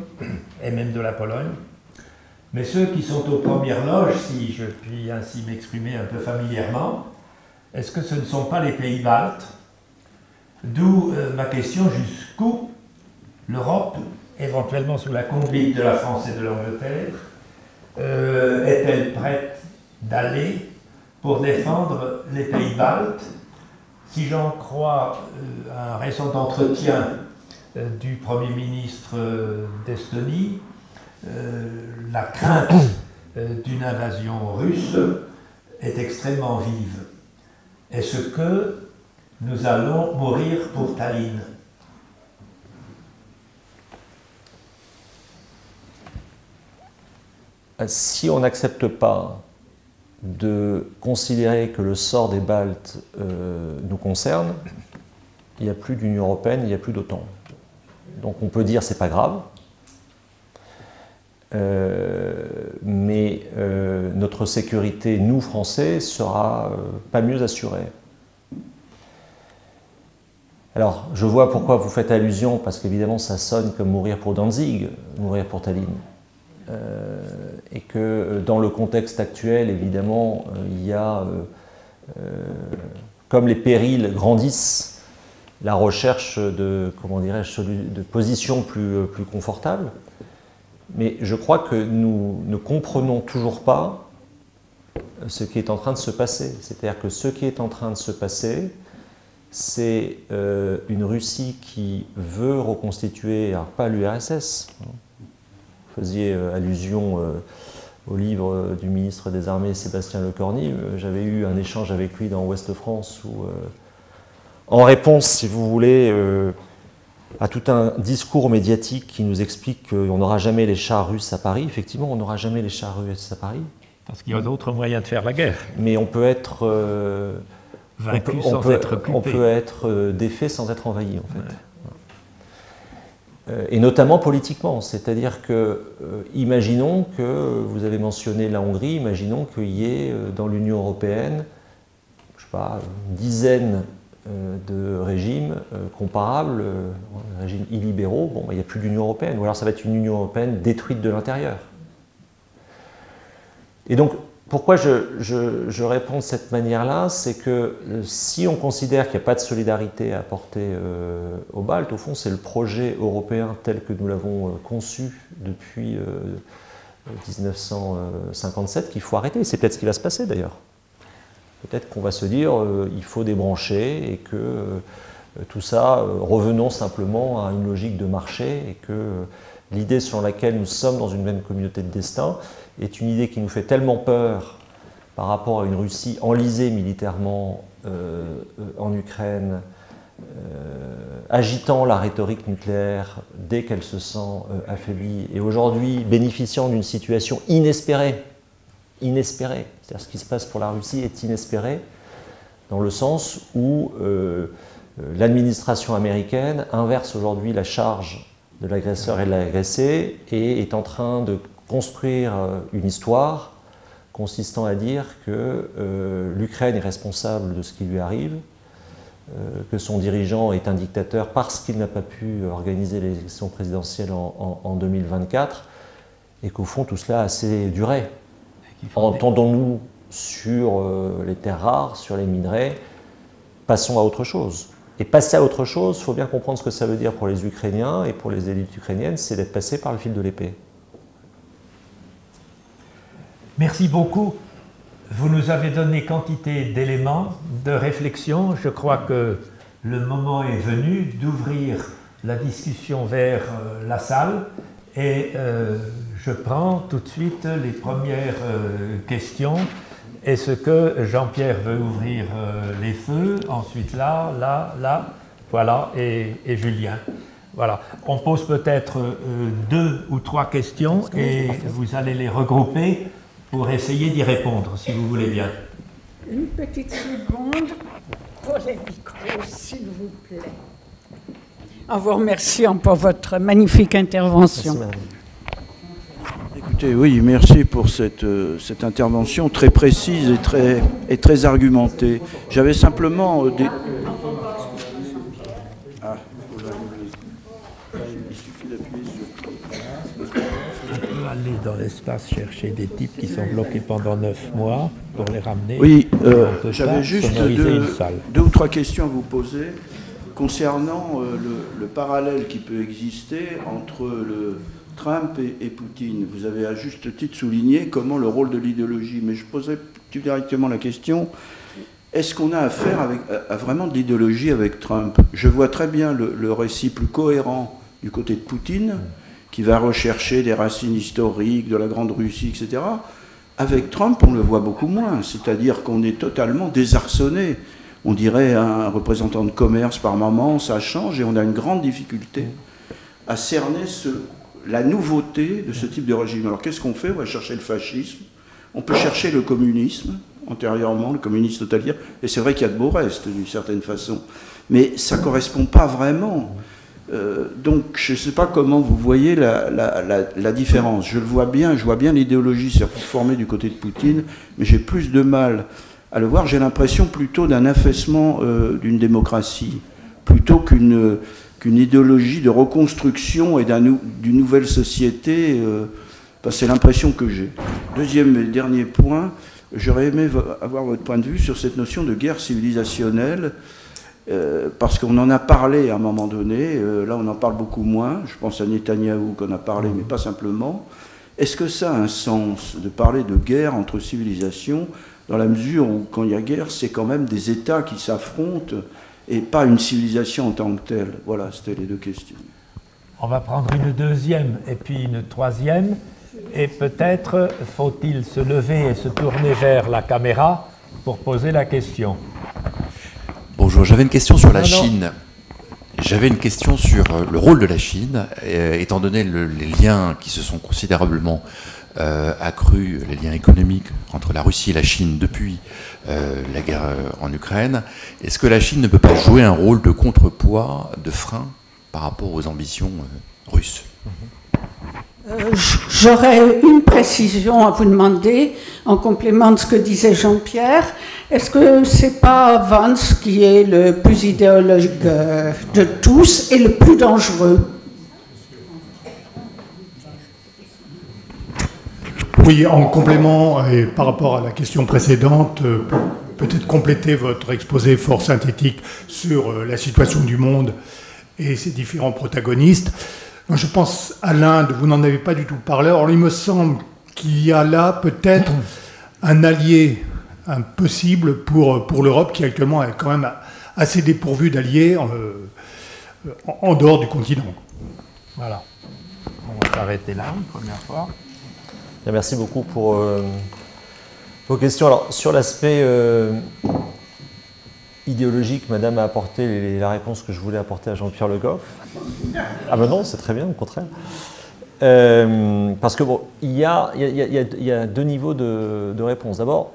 et même de la Pologne. Mais ceux qui sont aux premières loges, si je puis ainsi m'exprimer un peu familièrement, est-ce que ce ne sont pas les pays baltes? D'où ma question, jusqu'où l'Europe, éventuellement sous la conduite de la France et de l'Angleterre, est-elle prête d'aller pour défendre les pays baltes? Si j'en crois un récent entretien du Premier ministre d'Estonie, la crainte d'une invasion russe est extrêmement vive. Est-ce que nous allons mourir pour Tallinn? Si on n'accepte pas de considérer que le sort des Baltes nous concerne, il n'y a plus d'Union européenne, il n'y a plus d'OTAN. Donc on peut dire c'est pas grave, mais notre sécurité, nous Français, sera pas mieux assurée. Alors je vois pourquoi vous faites allusion, parce qu'évidemment ça sonne comme mourir pour Danzig, mourir pour Tallinn. Et que dans le contexte actuel, évidemment, il y a, comme les périls grandissent, la recherche de, comment dirais-je, de positions plus confortables. Mais je crois que nous ne comprenons toujours pas ce qui est en train de se passer. C'est-à-dire que ce qui est en train de se passer, c'est une Russie qui veut reconstituer, alors pas l'URSS, vous faisiez allusion au livre du ministre des Armées Sébastien Lecornu. J'avais eu un échange avec lui dans Ouest France où, en réponse, si vous voulez, à tout un discours médiatique qui nous explique qu'on n'aura jamais les chars russes à Paris. Effectivement, on n'aura jamais les chars russes à Paris. Parce qu'il y a d'autres moyens de faire la guerre. Mais on peut être vaincu sans être occupé. On peut être défait sans être envahi, en fait. Ouais. Et notamment politiquement, c'est-à-dire que, imaginons que, vous avez mentionné la Hongrie, imaginons qu'il y ait dans l'Union européenne, je ne sais pas, une dizaine de régimes comparables, régimes illibéraux, bon, il n'y a plus d'Union européenne, ou alors ça va être une Union européenne détruite de l'intérieur. Et donc, pourquoi je réponds de cette manière-là, c'est que si on considère qu'il n'y a pas de solidarité à apporter aux Baltes, au fond, c'est le projet européen tel que nous l'avons conçu depuis 1957 qu'il faut arrêter. C'est peut-être ce qui va se passer d'ailleurs. Peut-être qu'on va se dire il faut débrancher et que tout ça, revenons simplement à une logique de marché et que l'idée selon laquelle nous sommes dans une même communauté de destin est une idée qui nous fait tellement peur par rapport à une Russie enlisée militairement en Ukraine, agitant la rhétorique nucléaire dès qu'elle se sent affaiblie, et aujourd'hui bénéficiant d'une situation inespérée. C'est-à-dire ce qui se passe pour la Russie est inespéré, dans le sens où l'administration américaine inverse aujourd'hui la charge de l'agresseur et de l'agressé et est en train de construire une histoire consistant à dire que l'Ukraine est responsable de ce qui lui arrive, que son dirigeant est un dictateur parce qu'il n'a pas pu organiser l'élection présidentielle en 2024, et qu'au fond tout cela a assez duré. Entendons-nous sur les terres rares, sur les minerais, passons à autre chose. Et passer à autre chose, il faut bien comprendre ce que ça veut dire pour les Ukrainiens et pour les élites ukrainiennes, c'est d'être passé par le fil de l'épée. Merci beaucoup. vous nous avez donné quantité d'éléments de réflexion. Je crois que le moment est venu d'ouvrir la discussion vers la salle et je prends tout de suite les premières questions. Est-ce que Jean-Pierre veut ouvrir les feux? Ensuite là, voilà, et Julien. Voilà. On pose peut-être 2 ou 3 questions et vous allez les regrouper pour essayer d'y répondre, si vous voulez bien. Une petite seconde pour les micros, s'il vous plaît. En vous remerciant pour votre magnifique intervention. Merci, Écoutez, oui, merci pour cette intervention très précise et très argumentée. J'avais simplement des... Ah, il suffit d'appuyer sur... On peut aller dans l'espace chercher des types qui sont bloqués pendant 9 mois pour les ramener. Oui, j'avais juste 2 ou 3 questions à vous poser concernant le parallèle qui peut exister entre le Trump et Poutine. Vous avez à juste titre souligné comment le rôle de l'idéologie, mais je poserai plus directement la question, est-ce qu'on a affaire à vraiment de l'idéologie avec Trump? Je vois très bien le récit plus cohérent du côté de Poutine, qui va rechercher des racines historiques de la Grande Russie, etc. Avec Trump, on le voit beaucoup moins, c'est-à-dire qu'on est totalement désarçonné. On dirait un représentant de commerce par moment, ça change, et on a une grande difficulté à cerner la nouveauté de ce type de régime. Alors qu'est-ce qu'on fait? On va chercher le fascisme, on peut chercher le communisme, antérieurement, le communisme totalitaire, et c'est vrai qu'il y a de beaux restes, d'une certaine façon, mais ça ne correspond pas vraiment. Donc je ne sais pas comment vous voyez la différence. Je vois bien l'idéologie se former du côté de Poutine, mais j'ai plus de mal à le voir. J'ai l'impression plutôt d'un affaissement d'une démocratie, plutôt qu'une idéologie de reconstruction et d'une nouvelle société. C'est l'impression que j'ai. Deuxième et dernier point, j'aurais aimé avoir votre point de vue sur cette notion de guerre civilisationnelle, parce qu'on en a parlé à un moment donné, là on en parle beaucoup moins, je pense à Netanyahou qu'on a parlé, mais pas simplement. Est-ce que ça a un sens de parler de guerre entre civilisations, dans la mesure où quand il y a guerre, c'est quand même des États qui s'affrontent, et pas une civilisation en tant que telle? Voilà, c'était les 2 questions. On va prendre une deuxième et puis une troisième, et peut-être faut-il se lever et se tourner vers la caméra pour poser la question. Bonjour, j'avais une question sur la Chine. J'avais une question sur le rôle de la Chine, étant donné les liens qui se sont considérablement accrus, les liens économiques entre la Russie et la Chine depuis la guerre en Ukraine. Est-ce que la Chine ne peut pas jouer un rôle de contrepoids, de frein par rapport aux ambitions russes? J'aurais une précision à vous demander, en complément de ce que disait Jean-Pierre. Est-ce que c'est pas Vance qui est le plus idéologique de tous et le plus dangereux? Oui, en complément et par rapport à la question précédente, peut-être compléter votre exposé fort synthétique sur la situation du monde et ses différents protagonistes. Moi, je pense à l'Inde, vous n'en avez pas du tout parlé. Or, il me semble qu'il y a là peut-être un allié possible pour l'Europe, qui actuellement est quand même assez dépourvue d'alliés en dehors du continent. Voilà. On va s'arrêter là une première fois. Bien, merci beaucoup pour vos questions. Alors, sur l'aspect idéologique, Madame a apporté la réponse que je voulais apporter à Jean-Pierre Le Goff. Ah ben non, c'est très bien, au contraire. Parce que bon, il y a 2 niveaux de réponse. D'abord,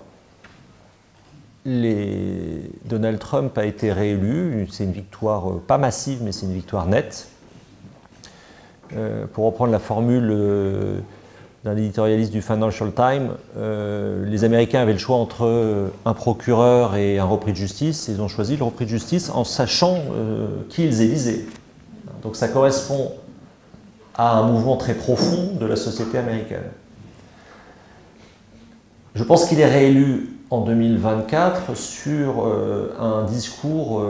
Donald Trump a été réélu. C'est une victoire pas massive, mais c'est une victoire nette. Pour reprendre la formule d'un éditorialiste du Financial Times, les Américains avaient le choix entre un procureur et un repris de justice. Ils ont choisi le repris de justice en sachant qui ils élisaient. Donc ça correspond à un mouvement très profond de la société américaine. Je pense qu'il est réélu en 2024 sur un discours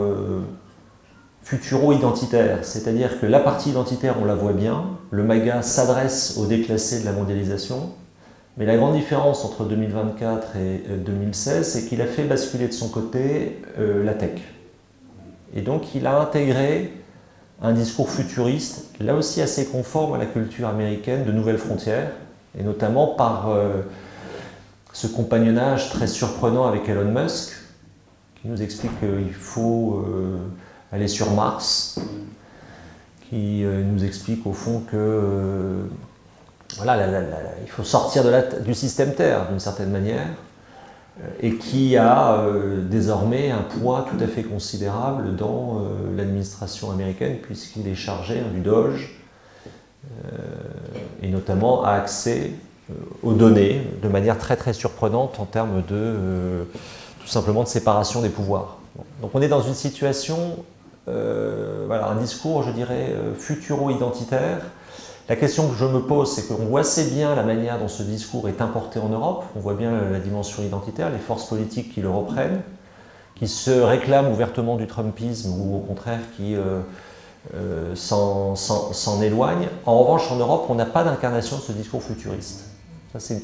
futuro-identitaire, c'est-à-dire que la partie identitaire, on la voit bien, le MAGA s'adresse aux déclassés de la mondialisation, Mais la grande différence entre 2024 et 2016, c'est qu'il a fait basculer de son côté la tech. Et donc il a intégré un discours futuriste, là aussi assez conforme à la culture américaine de nouvelles frontières, et notamment par ce compagnonnage très surprenant avec Elon Musk, qui nous explique qu'il faut aller sur Mars, qui nous explique au fond que voilà, il faut sortir du système Terre d'une certaine manière, et qui a désormais un poids tout à fait considérable dans l'administration américaine, puisqu'il est chargé du Doge, et notamment a accès aux données de manière très très surprenante en termes de tout simplement de séparation des pouvoirs. Donc on est dans une situation, voilà, un discours, je dirais, futuro-identitaire. La question que je me pose, c'est qu'on voit assez bien la manière dont ce discours est importé en Europe, on voit bien la dimension identitaire, les forces politiques qui le reprennent, qui se réclament ouvertement du trumpisme ou au contraire qui s'en éloignent. En revanche, en Europe, on n'a pas d'incarnation de ce discours futuriste. Ça, c'est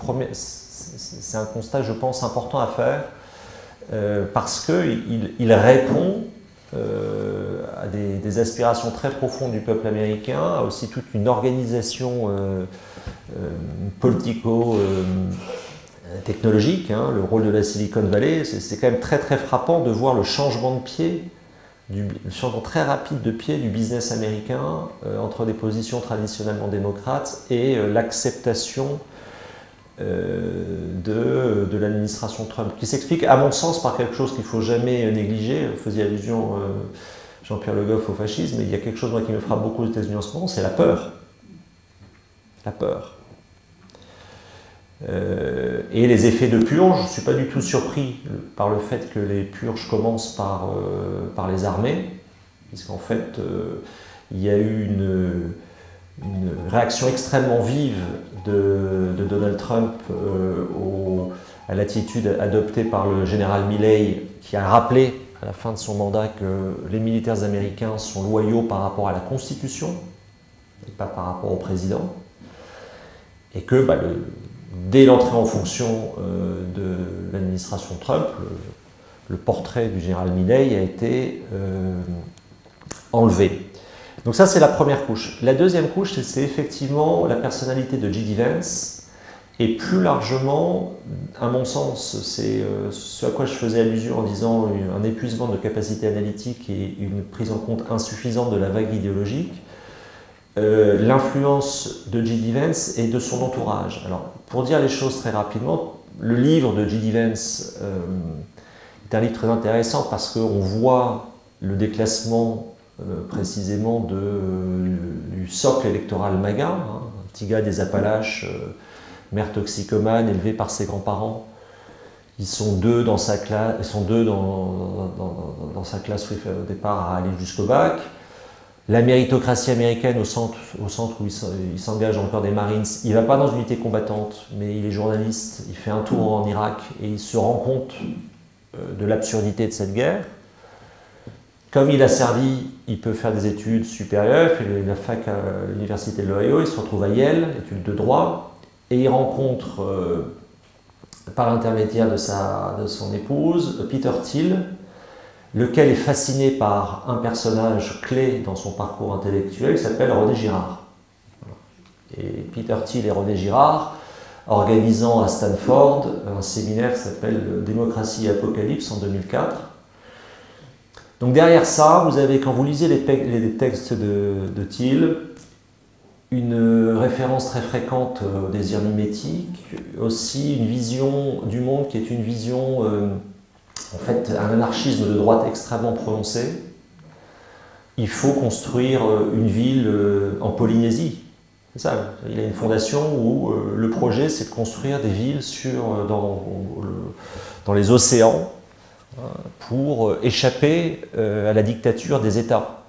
un constat, je pense, important à faire, parce qu'il répond à des aspirations très profondes du peuple américain, à aussi toute une organisation politico-technologique, le rôle de la Silicon Valley. C'est quand même très très frappant de voir le changement de pied, le changement très rapide de pied du business américain entre des positions traditionnellement démocrates et l'acceptation de l'administration Trump, qui s'explique à mon sens par quelque chose qu'il ne faut jamais négliger. Vous faisiez allusion, Jean-Pierre Le Goff, au fascisme, mais il y a quelque chose moi, qui me frappe beaucoup aux États-Unis en ce moment, c'est la peur. La peur. Et les effets de purge, je ne suis pas du tout surpris par le fait que les purges commencent par les armées, puisqu'en fait, il y a eu une réaction extrêmement vive de Donald Trump à l'attitude adoptée par le général Milley, qui a rappelé à la fin de son mandat que les militaires américains sont loyaux par rapport à la Constitution et pas par rapport au président, et que dès l'entrée en fonction de l'administration Trump, le portrait du général Milley a été enlevé. Donc ça, c'est la première couche. La deuxième couche, c'est effectivement la personnalité de J.D. Vance, et plus largement, à mon sens, c'est ce à quoi je faisais allusion en disant un épuisement de capacité analytique et une prise en compte insuffisante de la vague idéologique, l'influence de J.D. Vance et de son entourage. Alors, pour dire les choses très rapidement, le livre de J.D. Vance est un livre très intéressant parce qu'on voit le déclassement précisément du socle électoral MAGA, un petit gars des Appalaches, mère toxicomane, élevé par ses grands-parents. Ils sont deux dans sa classe, dans sa classe au départ à aller jusqu'au bac. La méritocratie américaine au centre où il s'engage encore des Marines. Il ne va pas dans une unité combattante, mais il est journaliste, il fait un tour en Irak et il se rend compte de l'absurdité de cette guerre. Comme il a servi, il peut faire des études supérieures, il fait la fac à l'université de l'Ohio, il se retrouve à Yale, études de droit, et il rencontre, par l'intermédiaire de son épouse, Peter Thiel, lequel est fasciné par un personnage clé dans son parcours intellectuel qui s'appelle René Girard. Et Peter Thiel et René Girard, organisant à Stanford un séminaire qui s'appelle Démocratie et Apocalypse en 2004. Donc derrière ça, vous avez, quand vous lisez les textes de Thiel, une référence très fréquente au désir mimétique, aussi une vision du monde qui est une vision, en fait, un anarchisme de droite extrêmement prononcé. Il faut construire une ville en Polynésie. C'est ça, il y a une fondation où le projet c'est de construire des villes dans les océans, pour échapper à la dictature des États.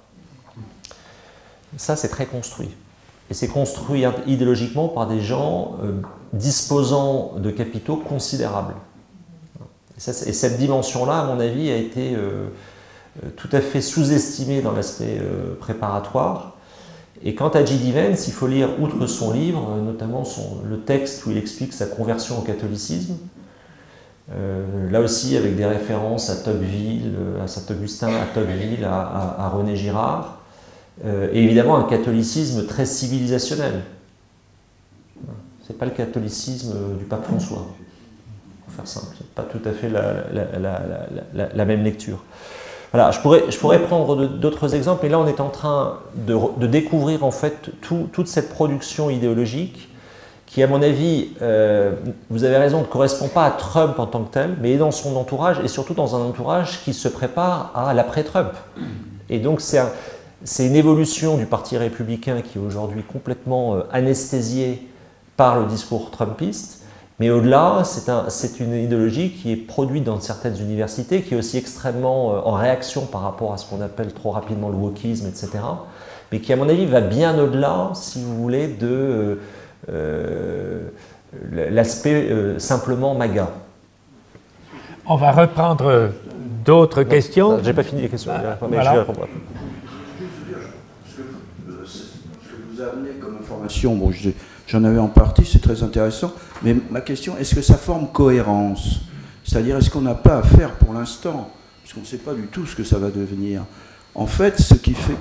Ça, c'est très construit. Et c'est construit idéologiquement par des gens disposant de capitaux considérables. Et cette dimension-là, à mon avis, a été tout à fait sous-estimée dans l'aspect préparatoire. Et quant à J.D. Vance, il faut lire, outre son livre, notamment le texte où il explique sa conversion au catholicisme, là aussi avec des références à Tocqueville, à Saint-Augustin, à Tocqueville, à René Girard, et évidemment un catholicisme très civilisationnel. C'est pas le catholicisme du pape François, pour faire simple, c'est pas tout à fait la même lecture. Voilà, je pourrais prendre d'autres exemples, mais là on est en train de découvrir en fait toute cette production idéologique qui, à mon avis, vous avez raison, ne correspond pas à Trump en tant que tel, mais est dans son entourage, et surtout dans un entourage qui se prépare à l'après-Trump. Et donc c'est une évolution du Parti républicain qui est aujourd'hui complètement anesthésié par le discours trumpiste, mais au-delà, c'est une idéologie qui est produite dans certaines universités, qui est aussi extrêmement en réaction par rapport à ce qu'on appelle trop rapidement le wokisme, etc., mais qui, à mon avis, va bien au-delà, si vous voulez, de l'aspect simplement MAGA. On va reprendre d'autres questions. J'ai pas fini les questions, mais voilà. je vais répondre. Ce que vous amenez comme information, bon, j'en avais en partie, c'est très intéressant, mais ma question, est-ce que ça forme cohérence? C'est-à-dire, est-ce qu'on n'a pas à faire pour l'instant, puisqu'on ne sait pas du tout ce que ça va devenir. En fait,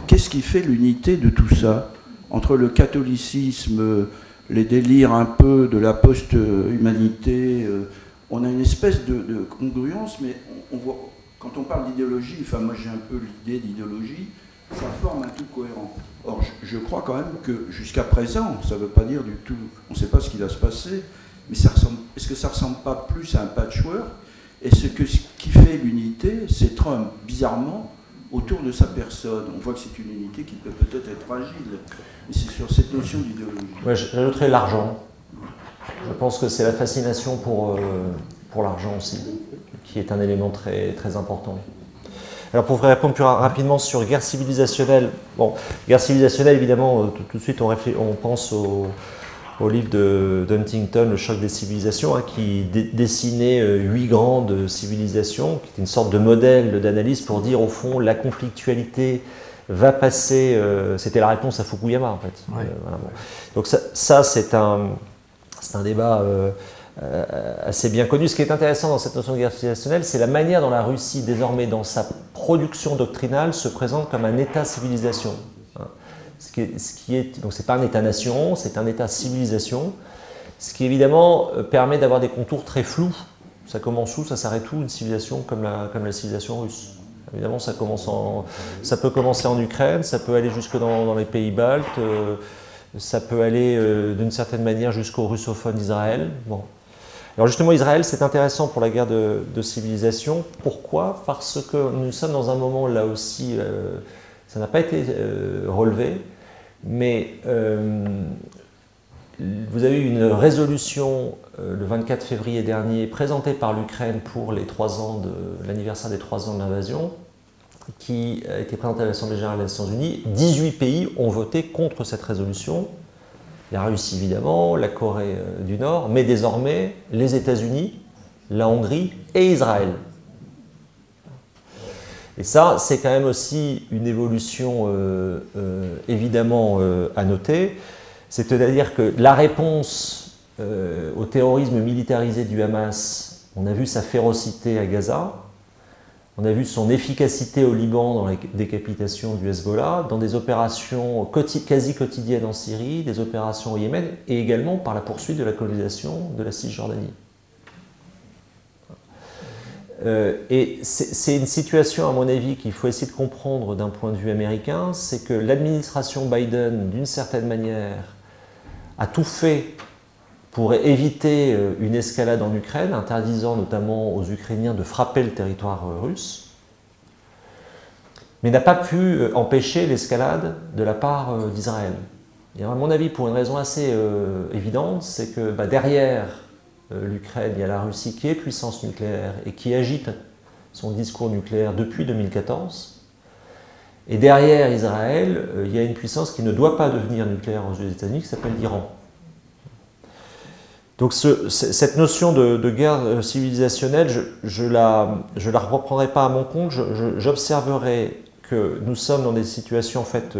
qu'est-ce qui fait l'unité de tout ça, entre le catholicisme, les délires un peu de la post-humanité, on a une espèce de congruence, mais on voit, quand on parle d'idéologie, enfin moi j'ai un peu l'idée d'idéologie, ça forme un tout cohérent. Or, je crois quand même que jusqu'à présent, ça ne veut pas dire du tout, on ne sait pas ce qui va se passer, mais est-ce que ça ne ressemble pas plus à un patchwork? Et ce qui fait l'unité, c'est Trump, bizarrement, autour de sa personne. On voit que c'est une unité qui peut peut-être être fragile, mais c'est sur cette notion d'idéologie. Ouais, j'ajouterais l'argent. Je pense que c'est la fascination pour l'argent aussi, qui est un élément très, très important. Alors pour répondre plus rapidement sur guerre civilisationnelle, bon, guerre civilisationnelle évidemment, tout de suite on pense au livre de Huntington, Le choc des civilisations, hein, qui dessinait 8 grandes civilisations, qui était une sorte de modèle d'analyse pour dire au fond la conflictualité va passer, c'était la réponse à Fukuyama en fait. Ouais. Voilà, bon. Donc ça c'est un débat assez bien connu. Ce qui est intéressant dans cette notion de guerre civilisationnelle, c'est la manière dont la Russie, désormais dans sa production doctrinale, se présente comme un État-civilisation. Donc c'est pas un État-nation, c'est un État-civilisation, ce qui évidemment permet d'avoir des contours très flous. Ça commence où, ça s'arrête où, une civilisation comme la civilisation russe? Évidemment, ça peut commencer en Ukraine, ça peut aller jusque dans les pays baltes, ça peut aller d'une certaine manière jusqu'aux russophones d'Israël. Bon. Alors justement, Israël, c'est intéressant pour la guerre de civilisation. Pourquoi? Parce que nous sommes dans un moment, là aussi, ça n'a pas été relevé, mais vous avez eu une résolution le 24 février dernier présentée par l'Ukraine pour l'anniversaire des 3 ans de l'invasion, qui a été présentée à l'Assemblée générale des Nations Unies. 18 pays ont voté contre cette résolution. La Russie évidemment, la Corée du Nord, mais désormais les États-Unis, la Hongrie et Israël. Et ça, c'est quand même aussi une évolution évidemment à noter. C'est-à-dire que la réponse au terrorisme militarisé du Hamas, on a vu sa férocité à Gaza, on a vu son efficacité au Liban dans la décapitation du Hezbollah, dans des opérations quasi quotidiennes en Syrie, des opérations au Yémen, et également par la poursuite de la colonisation de la Cisjordanie. Et c'est une situation, à mon avis, qu'il faut essayer de comprendre d'un point de vue américain, c'est que l'administration Biden, d'une certaine manière, a tout fait pour éviter une escalade en Ukraine, interdisant notamment aux Ukrainiens de frapper le territoire russe, mais n'a pas pu empêcher l'escalade de la part d'Israël. Et à mon avis, pour une raison assez évidente, c'est que derrière l'Ukraine, il y a la Russie qui est puissance nucléaire et qui agite son discours nucléaire depuis 2014. Et derrière Israël, il y a une puissance qui ne doit pas devenir nucléaire aux États-Unis, qui s'appelle l'Iran. Donc cette notion de guerre civilisationnelle, je la reprendrai pas à mon compte, j'observerai que nous sommes dans des situations en fait,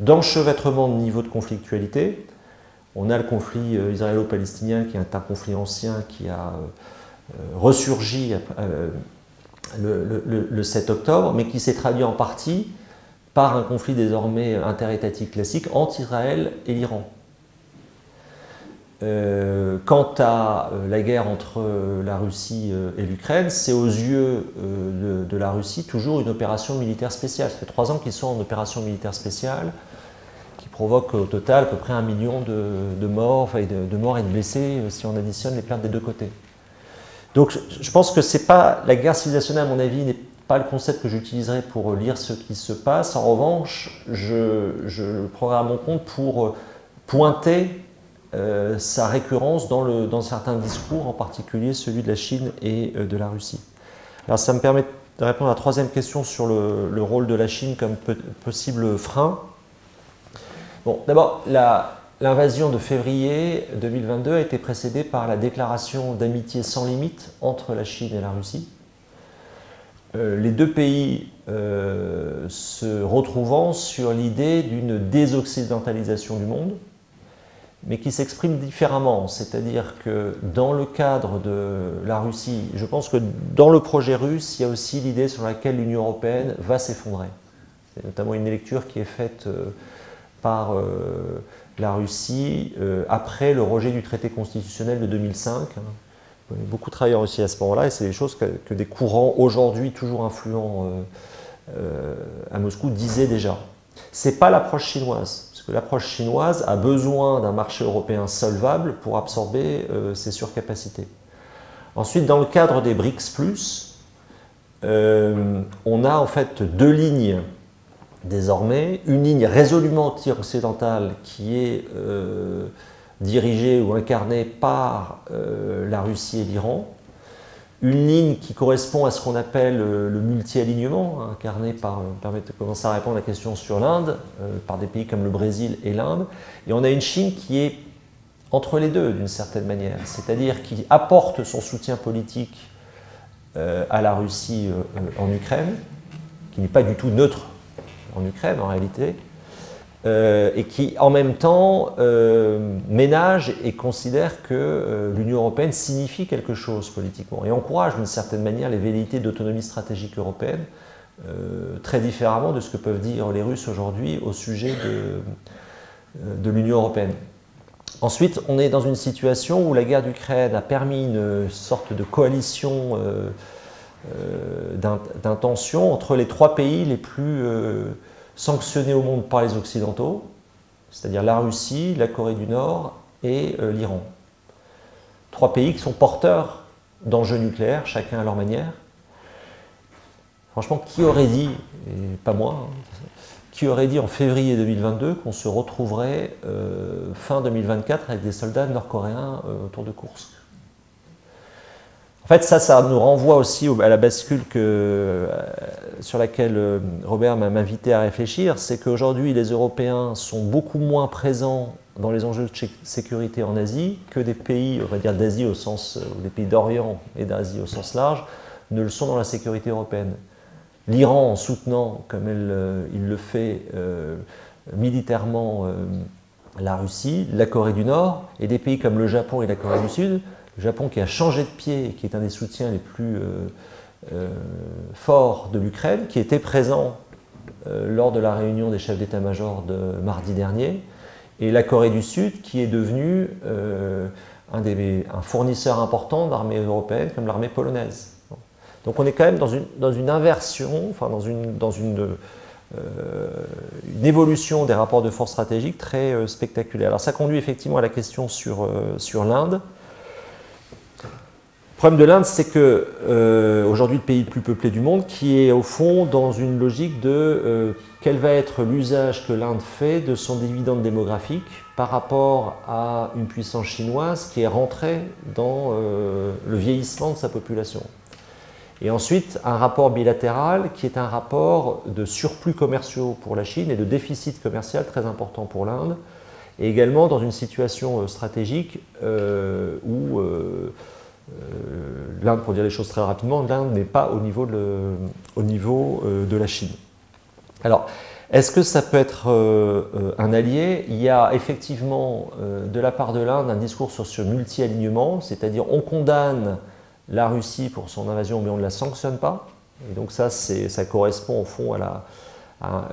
d'enchevêtrement de niveau de conflictualité. On a le conflit israélo-palestinien qui est un conflit ancien qui a ressurgi le 7 octobre, mais qui s'est traduit en partie par un conflit désormais interétatique classique entre Israël et l'Iran. Quant à la guerre entre la Russie et l'Ukraine, c'est aux yeux de la Russie toujours une opération militaire spéciale. Ça fait 3 ans qu'ils sont en opération militaire spéciale, qui provoque au total à peu près 1 million de morts, enfin de morts et de blessés si on additionne les pertes des deux côtés. Donc je pense que c'est pas la guerre civilisationnelle, à mon avis, n'est pas le concept que j'utiliserai pour lire ce qui se passe. En revanche, je prendrai à mon compte pour pointer sa récurrence dans certains discours, en particulier celui de la Chine et de la Russie. Alors ça me permet de répondre à la 3e question sur le rôle de la Chine comme possible frein. Bon, d'abord, l'invasion de février 2022 a été précédée par la déclaration d'amitié sans limite entre la Chine et la Russie. Les deux pays se retrouvant sur l'idée d'une désoccidentalisation du monde, mais qui s'exprime différemment. C'est-à-dire que dans le cadre de la Russie, je pense que dans le projet russe, il y a aussi l'idée sur laquelle l'Union européenne va s'effondrer. C'est notamment une lecture qui est faite par la Russie après le rejet du traité constitutionnel de 2005. On a beaucoup travaillé en Russie à ce moment-là, et c'est des choses que des courants aujourd'hui toujours influents à Moscou disaient déjà. Ce n'est pas l'approche chinoise. Parce que l'approche chinoise a besoin d'un marché européen solvable pour absorber ses surcapacités. Ensuite, dans le cadre des BRICS+, on a en fait 2 lignes désormais. Une ligne résolument anti-occidentale qui est dirigée ou incarnée par la Russie et l'Iran. Une ligne qui correspond à ce qu'on appelle le multi-alignement, incarné par, permet de commencer à répondre à la question sur l'Inde, par des pays comme le Brésil et l'Inde. Et on a une Chine qui est entre les deux d'une certaine manière, c'est-à-dire qui apporte son soutien politique à la Russie en Ukraine, qui n'est pas du tout neutre en Ukraine en réalité, et qui en même temps ménage et considère que l'Union européenne signifie quelque chose politiquement et encourage d'une certaine manière les velléités d'autonomie stratégique européenne, très différemment de ce que peuvent dire les Russes aujourd'hui au sujet de l'Union européenne. Ensuite, on est dans une situation où la guerre d'Ukraine a permis une sorte de coalition d'intention entre les 3 pays les plus sanctionnés au monde par les Occidentaux, c'est-à-dire la Russie, la Corée du Nord et l'Iran. 3 pays qui sont porteurs d'enjeux nucléaires, chacun à leur manière. Franchement, qui aurait dit, et pas moi, qui aurait dit en février 2022 qu'on se retrouverait fin 2024 avec des soldats nord-coréens autour de Koursk? En fait, ça nous renvoie aussi à la bascule sur laquelle Robert m'a invité à réfléchir, c'est qu'aujourd'hui, les Européens sont beaucoup moins présents dans les enjeux de sécurité en Asie que des pays, on va dire d'Asie au sens, des pays d'Orient et d'Asie au sens large, ne le sont dans la sécurité européenne. L'Iran, en soutenant, comme il le fait militairement, la Russie, la Corée du Nord, et des pays comme le Japon et la Corée du Sud, le Japon qui a changé de pied et qui est un des soutiens les plus forts de l'Ukraine, qui était présent lors de la réunion des chefs d'état-major de mardi dernier, et la Corée du Sud qui est devenue un fournisseur important d'armées européennes comme l'armée polonaise. Donc on est quand même dans une inversion, enfin dans une évolution des rapports de force stratégiques très spectaculaire. Alors ça conduit effectivement à la question sur l'Inde. Le problème de l'Inde, c'est que aujourd'hui le pays le plus peuplé du monde, qui est au fond dans une logique de quel va être l'usage que l'Inde fait de son dividende démographique par rapport à une puissance chinoise qui est rentrée dans le vieillissement de sa population. Et ensuite, un rapport bilatéral qui est un rapport de surplus commerciaux pour la Chine et de déficit commercial très important pour l'Inde, et également dans une situation stratégique où l'Inde, pour dire les choses très rapidement, l'Inde n'est pas au niveau de la Chine. Alors, est-ce que ça peut être un allié? Il y a effectivement, de la part de l'Inde, un discours sur ce multi-alignement, c'est-à-dire on condamne la Russie pour son invasion, mais on ne la sanctionne pas. Et donc ça correspond au fond à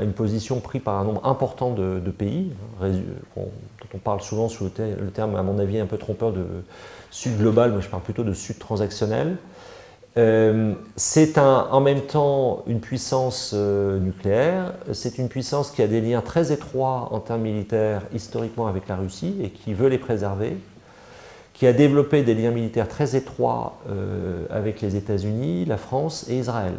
une position prise par un nombre important de pays, dont on parle souvent sous le terme, à mon avis, un peu trompeur de Sud global, mais je parle plutôt de Sud transactionnel. C'est en même temps une puissance nucléaire, c'est une puissance qui a des liens très étroits en termes militaires historiquement avec la Russie et qui veut les préserver, qui a développé des liens militaires très étroits avec les États-Unis, la France et Israël.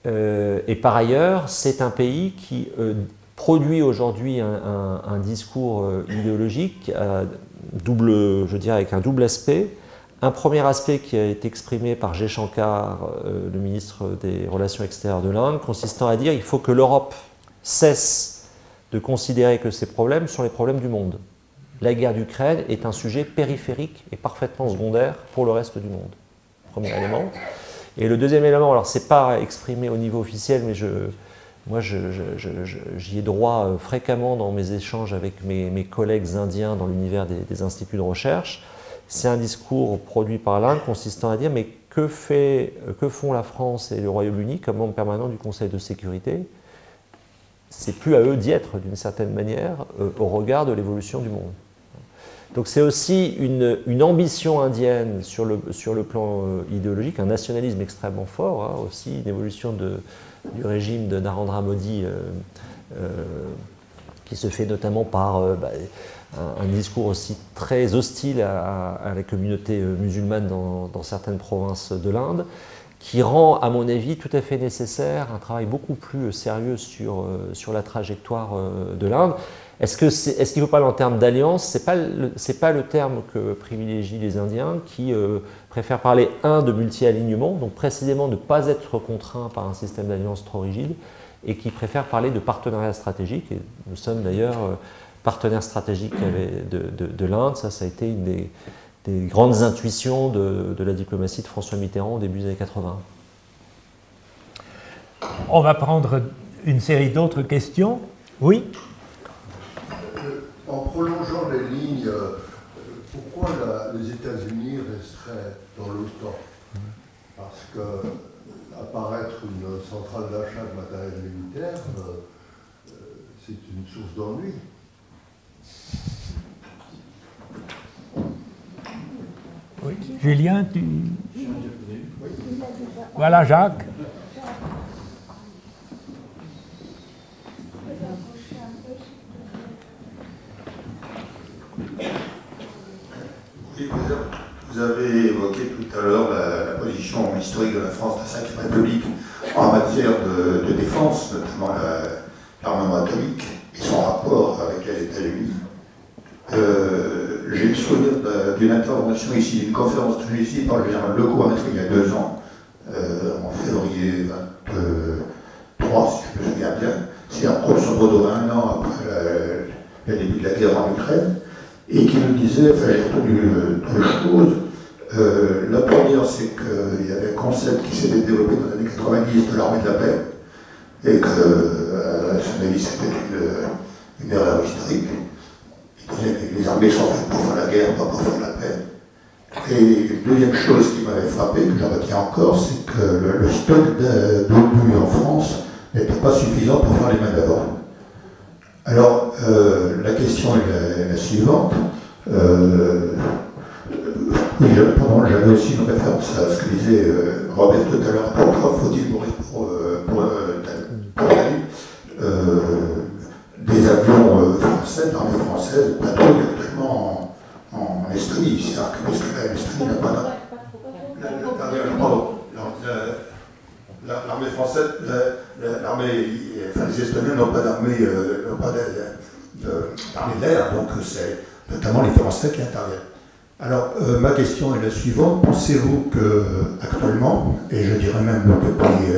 Et par ailleurs, c'est un pays qui produit aujourd'hui un discours idéologique je dirais avec un double aspect. Un premier aspect qui a été exprimé par Jaishankar, le ministre des Relations extérieures de l'Inde, consistant à dire qu'il faut que l'Europe cesse de considérer que ces problèmes sont les problèmes du monde. La guerre d'Ukraine est un sujet périphérique et parfaitement secondaire pour le reste du monde. Premier élément. Et le deuxième élément, alors c'est pas exprimé au niveau officiel, mais j'y ai droit fréquemment dans mes échanges avec mes collègues indiens dans l'univers des instituts de recherche. C'est un discours produit par l'Inde consistant à dire mais que font la France et le Royaume-Uni comme membre permanent du Conseil de sécurité? C'est plus à eux d'y être d'une certaine manière au regard de l'évolution du monde. Donc c'est aussi une ambition indienne sur le plan idéologique, un nationalisme extrêmement fort, hein, aussi une évolution du régime de Narendra Modi qui se fait notamment par un discours aussi très hostile à la communauté musulmane dans certaines provinces de l'Inde, qui rend, à mon avis, tout à fait nécessaire un travail beaucoup plus sérieux sur la trajectoire de l'Inde. Est-ce qu'il ne faut pas, en termes d'alliance, c'est pas le terme que privilégient les Indiens, qui préfèrent parler, de multi-alignement, donc précisément de ne pas être contraints par un système d'alliance trop rigide, et qui préfèrent parler de partenariat stratégique. Et nous sommes d'ailleurs partenaires stratégiques de l'Inde. Ça a été une des grandes intuitions de la diplomatie de François Mitterrand au début des années 80. On va prendre une série d'autres questions. Oui? En prolongeant les lignes, pourquoi les États-Unis resteraient dans l'OTAN? Parce que apparaître une centrale d'achat de matériel militaire, c'est une source d'ennui. Oui. Julien, tu... Voilà, Jacques. Oui, vous avez évoqué tout à l'heure la position historique de la France, de la Ve République, en matière de défense, notamment l'armement atomique et son rapport avec les États-Unis. J'ai le souvenir d'une intervention ici, d'une conférence de Tunisie par le général Lecourt il y a 2 ans, en février 23, si je me souviens bien. C'est grosso modo 1 an après le début de la guerre en Ukraine, et qui nous disait, enfin j'ai retenu 2 choses. La première, c'est qu'il y avait un concept qui s'était développé dans les années 90 de l'armée de la paix, et que, à son avis, c'était une erreur historique. Les armées sont faites pour faire la guerre, pas pour faire la paix. Et deuxième chose qui m'avait frappé, que j'en retiens encore, c'est que le stock d'obus en France n'était pas suffisant pour faire les manœuvres. Alors, la question est la suivante. Oui, j'avais aussi une référence à ce que disait Robert tout à l'heure. Pourquoi faut-il mourir pour des avions français, l'armée française, patrouille actuellement en Estonie. C'est-à-dire que l'Estonie n'a pas l'armée française, les Estoniens n'ont pas d'armée d'air, donc c'est notamment les Français qui interviennent. Alors, ma question est la suivante. Pensez-vous que, actuellement, et je dirais même depuis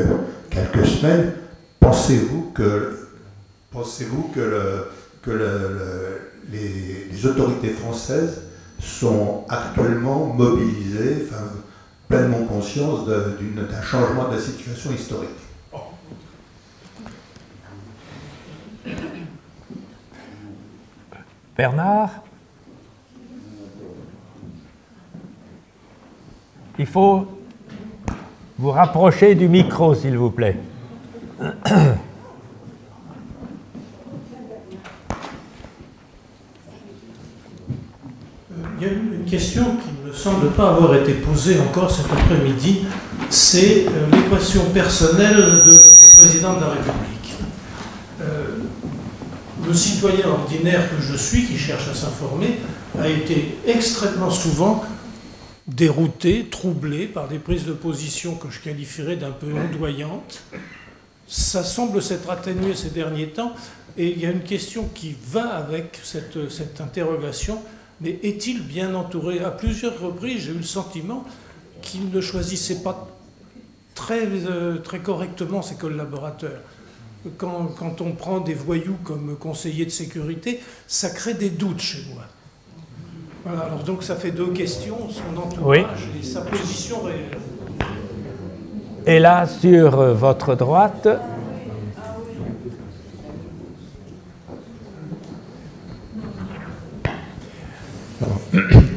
quelques semaines, pensez-vous que les autorités françaises sont actuellement mobilisées, enfin, pleinement conscientes d'un changement de la situation historique? Bernard? Il faut vous rapprocher du micro, s'il vous plaît. Il y a une question qui ne me semble pas avoir été posée encore cet après-midi, c'est l'équation personnelle de notre président de la République. Le citoyen ordinaire que je suis, qui cherche à s'informer, a été extrêmement souvent dérouté, troublé par des prises de position que je qualifierais d'un peu ondoyantes. Ça semble s'être atténué ces derniers temps, et il y a une question qui va avec cette interrogation. Mais est-il bien entouré? À plusieurs reprises, j'ai eu le sentiment qu'il ne choisissait pas très correctement ses collaborateurs. Quand on prend des voyous comme conseiller de sécurité, ça crée des doutes chez moi. Voilà, alors donc ça fait deux questions, son entourage et sa position réelle. Et là, sur votre droite...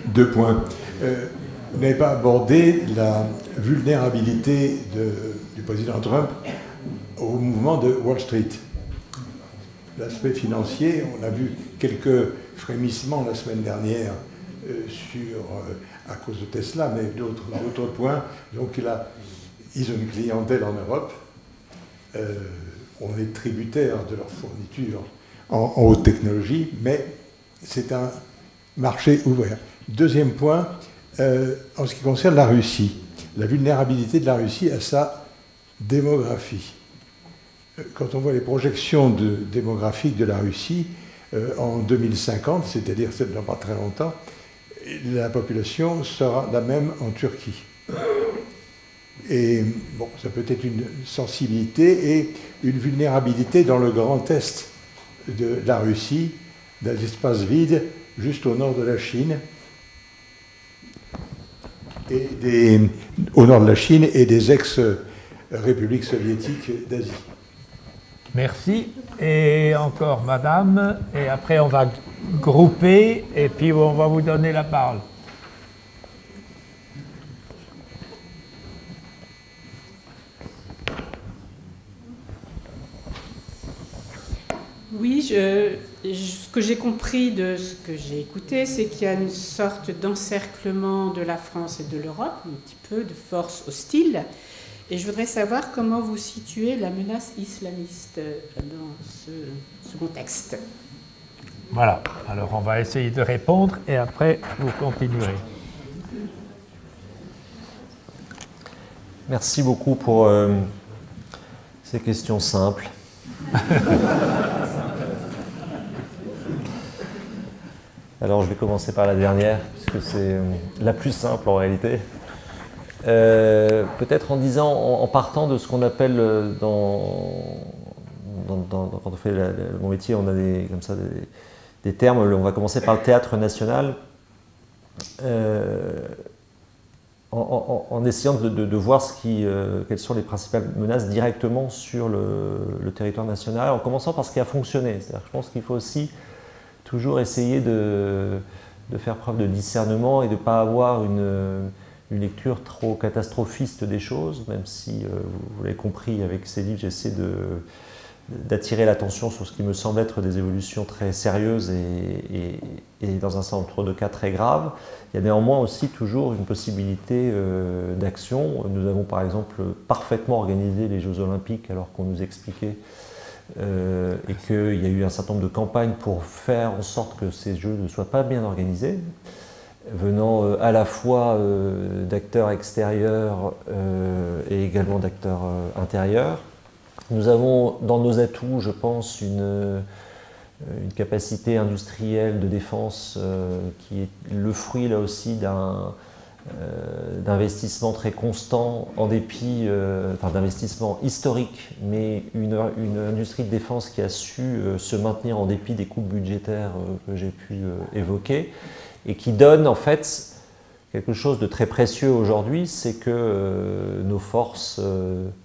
Deux points. Vous n'avez pas abordé la vulnérabilité du président Trump au mouvement de Wall Street. L'aspect financier, on a vu quelques frémissements la semaine dernière à cause de Tesla, mais d'autres points. Donc ils ont une clientèle en Europe. On est tributaire de leur fourniture en haute technologie, mais c'est un marché ouvert. Deuxième point, en ce qui concerne la Russie, la vulnérabilité de la Russie à sa démographie. Quand on voit les projections démographiques de la Russie, en 2050, c'est-à-dire dans pas très longtemps, la population sera la même en Turquie. Et bon, ça peut être une sensibilité et une vulnérabilité dans le grand est de la Russie, dans l'espace vide, juste au nord de la Chine, au nord de la Chine et des ex-républiques soviétiques d'Asie. Merci. Et encore madame, et après on va grouper, et puis on va vous donner la parole. Oui, ce que j'ai compris de ce que j'ai écouté, c'est qu'il y a une sorte d'encerclement de la France et de l'Europe, un petit peu de force hostile. Et je voudrais savoir comment vous situez la menace islamiste dans ce contexte. Voilà, alors on va essayer de répondre et après vous continuerez. Merci beaucoup pour ces questions simples. Alors je vais commencer par la dernière, puisque c'est la plus simple en réalité. Peut-être en disant, en partant de ce qu'on appelle quand on fait mon métier, on a des termes, on va commencer par le théâtre national, en essayant de voir quelles sont les principales menaces directement sur le territoire national, en commençant par ce qui a fonctionné. C'est-à-dire, je pense qu'il faut aussi toujours essayer de faire preuve de discernement et de ne pas avoir une lecture trop catastrophiste des choses, même si, vous l'avez compris, avec ces livres, j'essaie d'attirer l'attention sur ce qui me semble être des évolutions très sérieuses et dans un certain nombre de cas très graves. Il y a néanmoins aussi toujours une possibilité d'action. Nous avons par exemple parfaitement organisé les Jeux Olympiques alors qu'on nous expliquait et qu'il y a eu un certain nombre de campagnes pour faire en sorte que ces Jeux ne soient pas bien organisés, venant à la fois d'acteurs extérieurs et également d'acteurs intérieurs. Nous avons dans nos atouts, je pense, une capacité industrielle de défense qui est le fruit là aussi d'investissements très constants en dépit, d'investissements historiques, mais une industrie de défense qui a su se maintenir en dépit des coupes budgétaires que j'ai pu évoquer et qui donne en fait quelque chose de très précieux aujourd'hui, c'est que nos forces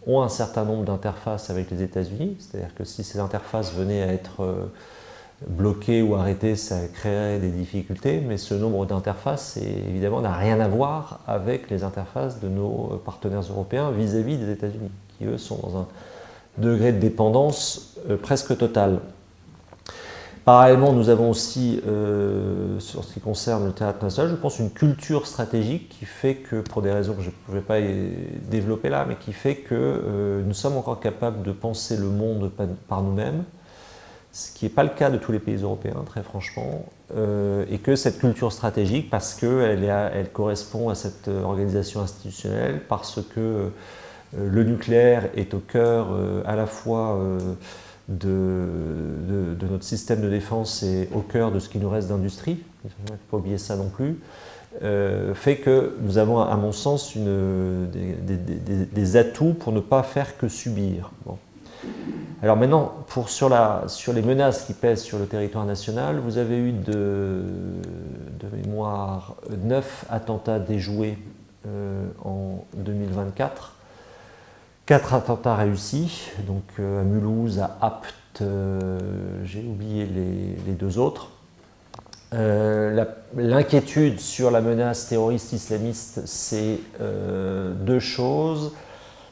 ont un certain nombre d'interfaces avec les États-Unis, c'est-à-dire que si ces interfaces venaient à être bloquer ou arrêter, ça créerait des difficultés, mais ce nombre d'interfaces, évidemment, n'a rien à voir avec les interfaces de nos partenaires européens vis-à-vis des États-Unis, qui, eux, sont dans un degré de dépendance presque total. Parallèlement, nous avons aussi, sur ce qui concerne le théâtre national, je pense une culture stratégique qui fait que, pour des raisons que je ne vais pas développer là, mais qui fait que nous sommes encore capables de penser le monde par nous-mêmes, ce qui n'est pas le cas de tous les pays européens, très franchement, et que cette culture stratégique, parce qu'elle correspond à cette organisation institutionnelle, parce que le nucléaire est au cœur à la fois de notre système de défense et au cœur de ce qui nous reste d'industrie, il ne faut pas oublier ça non plus, fait que nous avons, à mon sens, des atouts pour ne pas faire que subir. Bon. Alors maintenant, sur les menaces qui pèsent sur le territoire national, vous avez eu de mémoire 9 attentats déjoués en 2024, 4 attentats réussis, donc à Mulhouse, à Apt, j'ai oublié les 2 autres. L'inquiétude sur la menace terroriste islamiste, c'est 2 choses.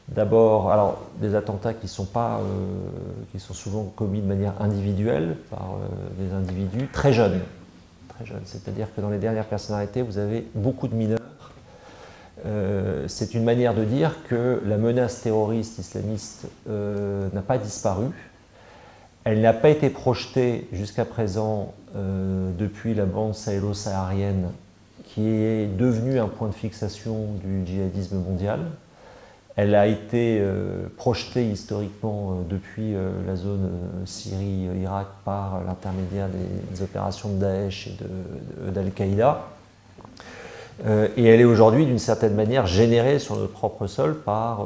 D'abord, alors des attentats qui sont souvent commis de manière individuelle par des individus très jeunes. C'est-à-dire que dans les dernières personnalités, vous avez beaucoup de mineurs. C'est une manière de dire que la menace terroriste islamiste n'a pas disparu. Elle n'a pas été projetée jusqu'à présent depuis la bande sahélo-saharienne, qui est devenue un point de fixation du djihadisme mondial. Elle a été projetée historiquement depuis la zone Syrie-Irak par l'intermédiaire des opérations de Daesh et d'Al-Qaïda. Et elle est aujourd'hui, d'une certaine manière, générée sur notre propre sol par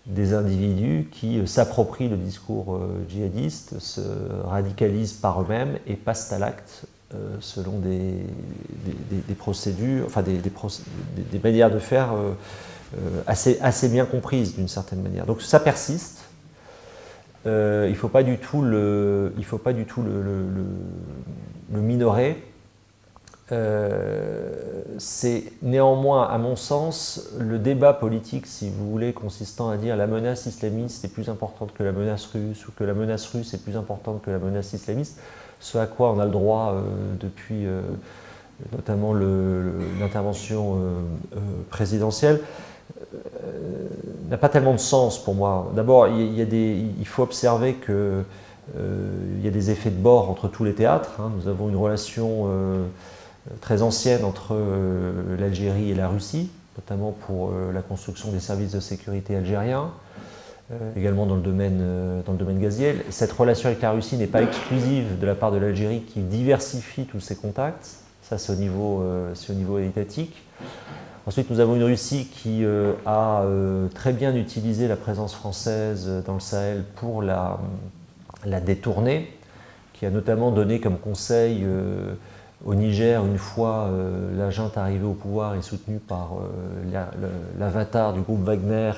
des individus qui s'approprient le discours djihadiste, se radicalisent par eux-mêmes et passent à l'acte selon des procédures, enfin des manières de faire assez bien comprises d'une certaine manière. Donc ça persiste. Il ne faut pas du tout le minorer. C'est néanmoins, à mon sens, le débat politique, si vous voulez, consistant à dire la menace islamiste est plus importante que la menace russe ou que la menace russe est plus importante que la menace islamiste, ce à quoi on a le droit depuis notamment l'intervention présidentielle, n'a pas tellement de sens pour moi. D'abord, il faut observer qu'il y a des effets de bord entre tous les théâtres. Hein. Nous avons une relation très ancienne entre l'Algérie et la Russie, notamment pour la construction des services de sécurité algériens, également dans le domaine gazier. Cette relation avec la Russie n'est pas exclusive de la part de l'Algérie qui diversifie tous ses contacts. Ça, c'est au niveau étatique. Ensuite, nous avons une Russie qui a très bien utilisé la présence française dans le Sahel pour la détourner, qui a notamment donné comme conseil au Niger, une fois la junte arrivée au pouvoir et soutenue par l'avatar du groupe Wagner,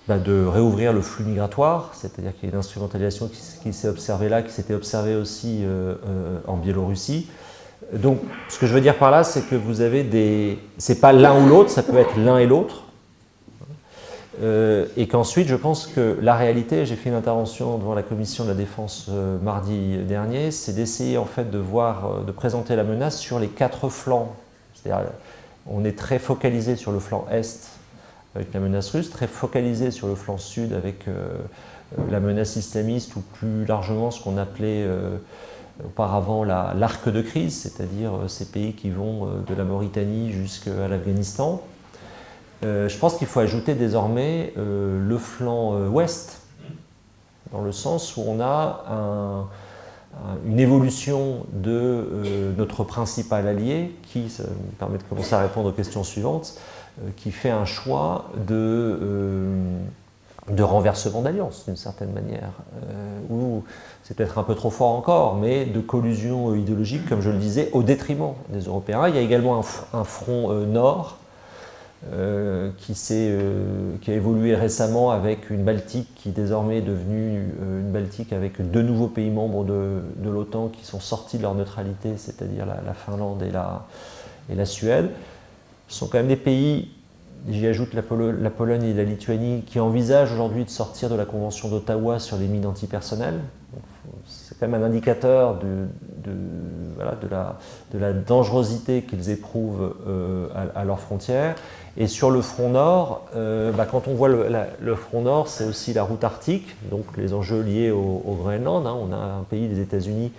de réouvrir le flux migratoire, c'est-à-dire qu'il y a une instrumentalisation qui s'est observée là, qui s'était observée aussi en Biélorussie. Donc, ce que je veux dire par là, c'est que vous avez c'est pas l'un ou l'autre, ça peut être l'un et l'autre. Et qu'ensuite, je pense que la réalité, j'ai fait une intervention devant la commission de la défense mardi dernier, c'est d'essayer en fait de présenter la menace sur les 4 flancs. C'est-à-dire, on est très focalisé sur le flanc est avec la menace russe, très focalisé sur le flanc sud avec la menace islamiste ou plus largement ce qu'on appelait auparavant l'arc de crise, c'est-à-dire ces pays qui vont de la Mauritanie jusqu'à l'Afghanistan. Je pense qu'il faut ajouter désormais le flanc ouest, dans le sens où on a une évolution de notre principal allié, qui, ça me permet de commencer à répondre aux questions suivantes, qui fait un choix de renversement d'alliance, d'une certaine manière, ou c'est peut-être un peu trop fort encore, mais de collusion idéologique, comme je le disais, au détriment des Européens. Il y a également un front nord, qui a évolué récemment avec une Baltique qui désormais est devenue une Baltique avec 2 nouveaux pays membres de l'OTAN qui sont sortis de leur neutralité, c'est-à-dire la Finlande et la Suède. Ce sont quand même des pays, j'y ajoute la Pologne et la Lituanie, qui envisagent aujourd'hui de sortir de la Convention d'Ottawa sur les mines antipersonnelles. C'est quand même un indicateur de la dangerosité qu'ils éprouvent à leurs frontières. Et sur le front nord, quand on voit le front nord, c'est aussi la route arctique, donc les enjeux liés au Groenland. On a un pays des États-Unis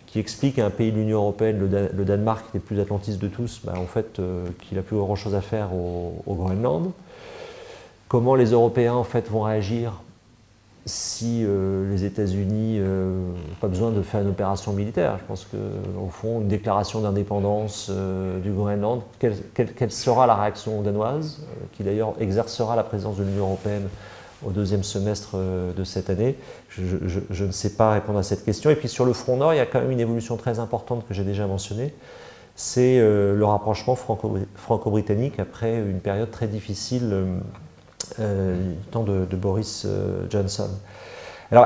qui explique à un pays de l'Union européenne, le Danemark, qui est le plus atlantiste de tous, en fait, qu'il n'a plus grand-chose à faire au Groenland. Comment les Européens en fait, vont réagir si les États-Unis n'ont pas besoin de faire une opération militaire? Je pense qu'au fond, une déclaration d'indépendance du Groenland, quelle sera la réaction danoise, qui d'ailleurs exercera la présidence de l'Union européenne au 2e semestre de cette année? Je ne sais pas répondre à cette question. Et puis sur le front nord, il y a quand même une évolution très importante que j'ai déjà mentionnée, c'est le rapprochement franco-britannique après une période très difficile du temps de Boris Johnson. Alors,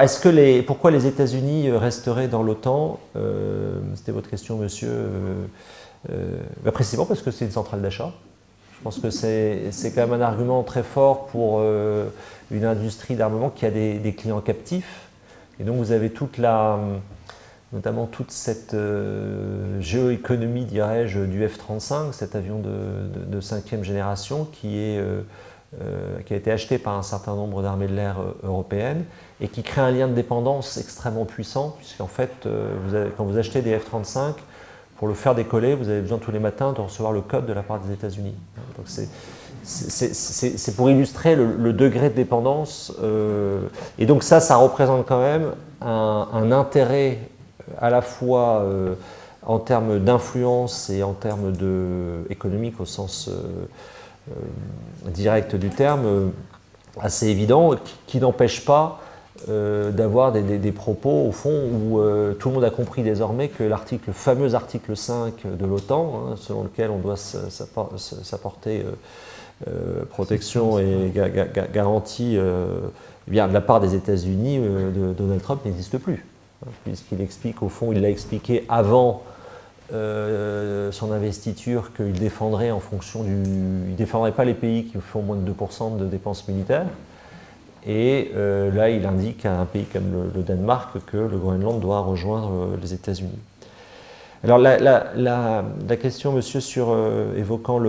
pourquoi les États-Unis resteraient dans l'OTAN? C'était votre question, monsieur. Précisément parce que c'est une centrale d'achat. Je pense que c'est quand même un argument très fort pour une industrie d'armement qui a des clients captifs. Et donc vous avez notamment toute cette géoéconomie, dirais-je, du F-35, cet avion de 5e génération qui a été acheté par un certain nombre d'armées de l'air européennes et qui crée un lien de dépendance extrêmement puissant, puisqu'en fait, quand vous achetez des F-35, pour le faire décoller, vous avez besoin tous les matins de recevoir le code de la part des États-Unis. Donc c'est pour illustrer le degré de dépendance. Et donc ça représente quand même un intérêt à la fois en termes d'influence et en termes économique au sens direct du terme, assez évident, qui n'empêche pas d'avoir des propos, au fond, où tout le monde a compris désormais que le fameux article 5 de l'OTAN, selon lequel on doit s'apporter protection et garantie bien de la part des États-Unis, de Donald Trump n'existe plus. Puisqu'il explique, au fond, il l'a expliqué avant son investiture, qu'il défendrait en fonction il ne défendrait pas les pays qui font moins de 2% de dépenses militaires. Et là, il indique à un pays comme le Danemark que le Groenland doit rejoindre les États-Unis. Alors la question, monsieur, évoquant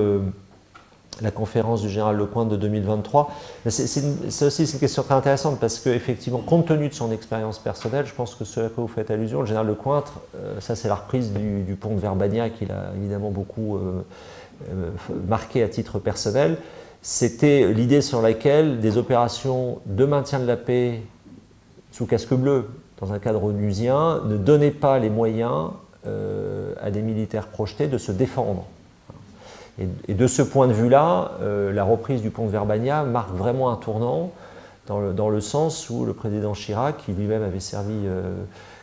la conférence du général Lecointre de 2023, c'est aussi une question très intéressante parce qu'effectivement, compte tenu de son expérience personnelle, je pense que ce à quoi vous faites allusion, le général Lecointre, ça c'est la reprise du pont de Verbania qu'il a évidemment beaucoup marqué à titre personnel. C'était l'idée sur laquelle des opérations de maintien de la paix sous casque bleu, dans un cadre onusien, ne donnaient pas les moyens à des militaires projetés de se défendre. Et de ce point de vue-là, la reprise du pont de Verbania marque vraiment un tournant dans le sens où le président Chirac, qui lui-même avait servi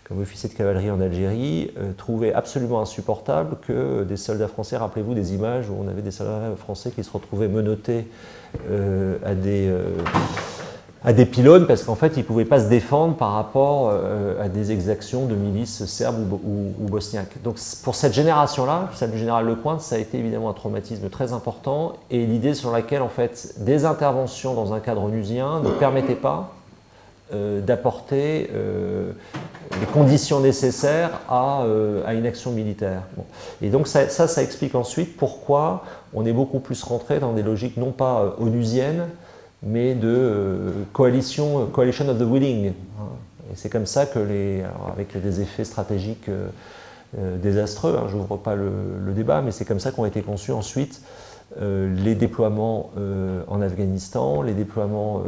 comme officier de cavalerie en Algérie, trouvait absolument insupportable que des soldats français, rappelez-vous des images où on avait des soldats français qui se retrouvaient menottés à des pylônes parce qu'en fait ils ne pouvaient pas se défendre par rapport à des exactions de milices serbes ou bosniaques. Donc pour cette génération-là, celle du général Lecointre, ça a été évidemment un traumatisme très important et l'idée sur laquelle en fait des interventions dans un cadre onusien ne permettaient pas d'apporter les conditions nécessaires à une action militaire. Bon. Et donc ça explique ensuite pourquoi on est beaucoup plus rentré dans des logiques non pas onusiennes, mais de coalition of the willing. Et c'est comme ça que avec des effets stratégiques désastreux, je n'ouvre pas le débat, mais c'est comme ça qu'ont été conçus ensuite les déploiements en Afghanistan, les déploiements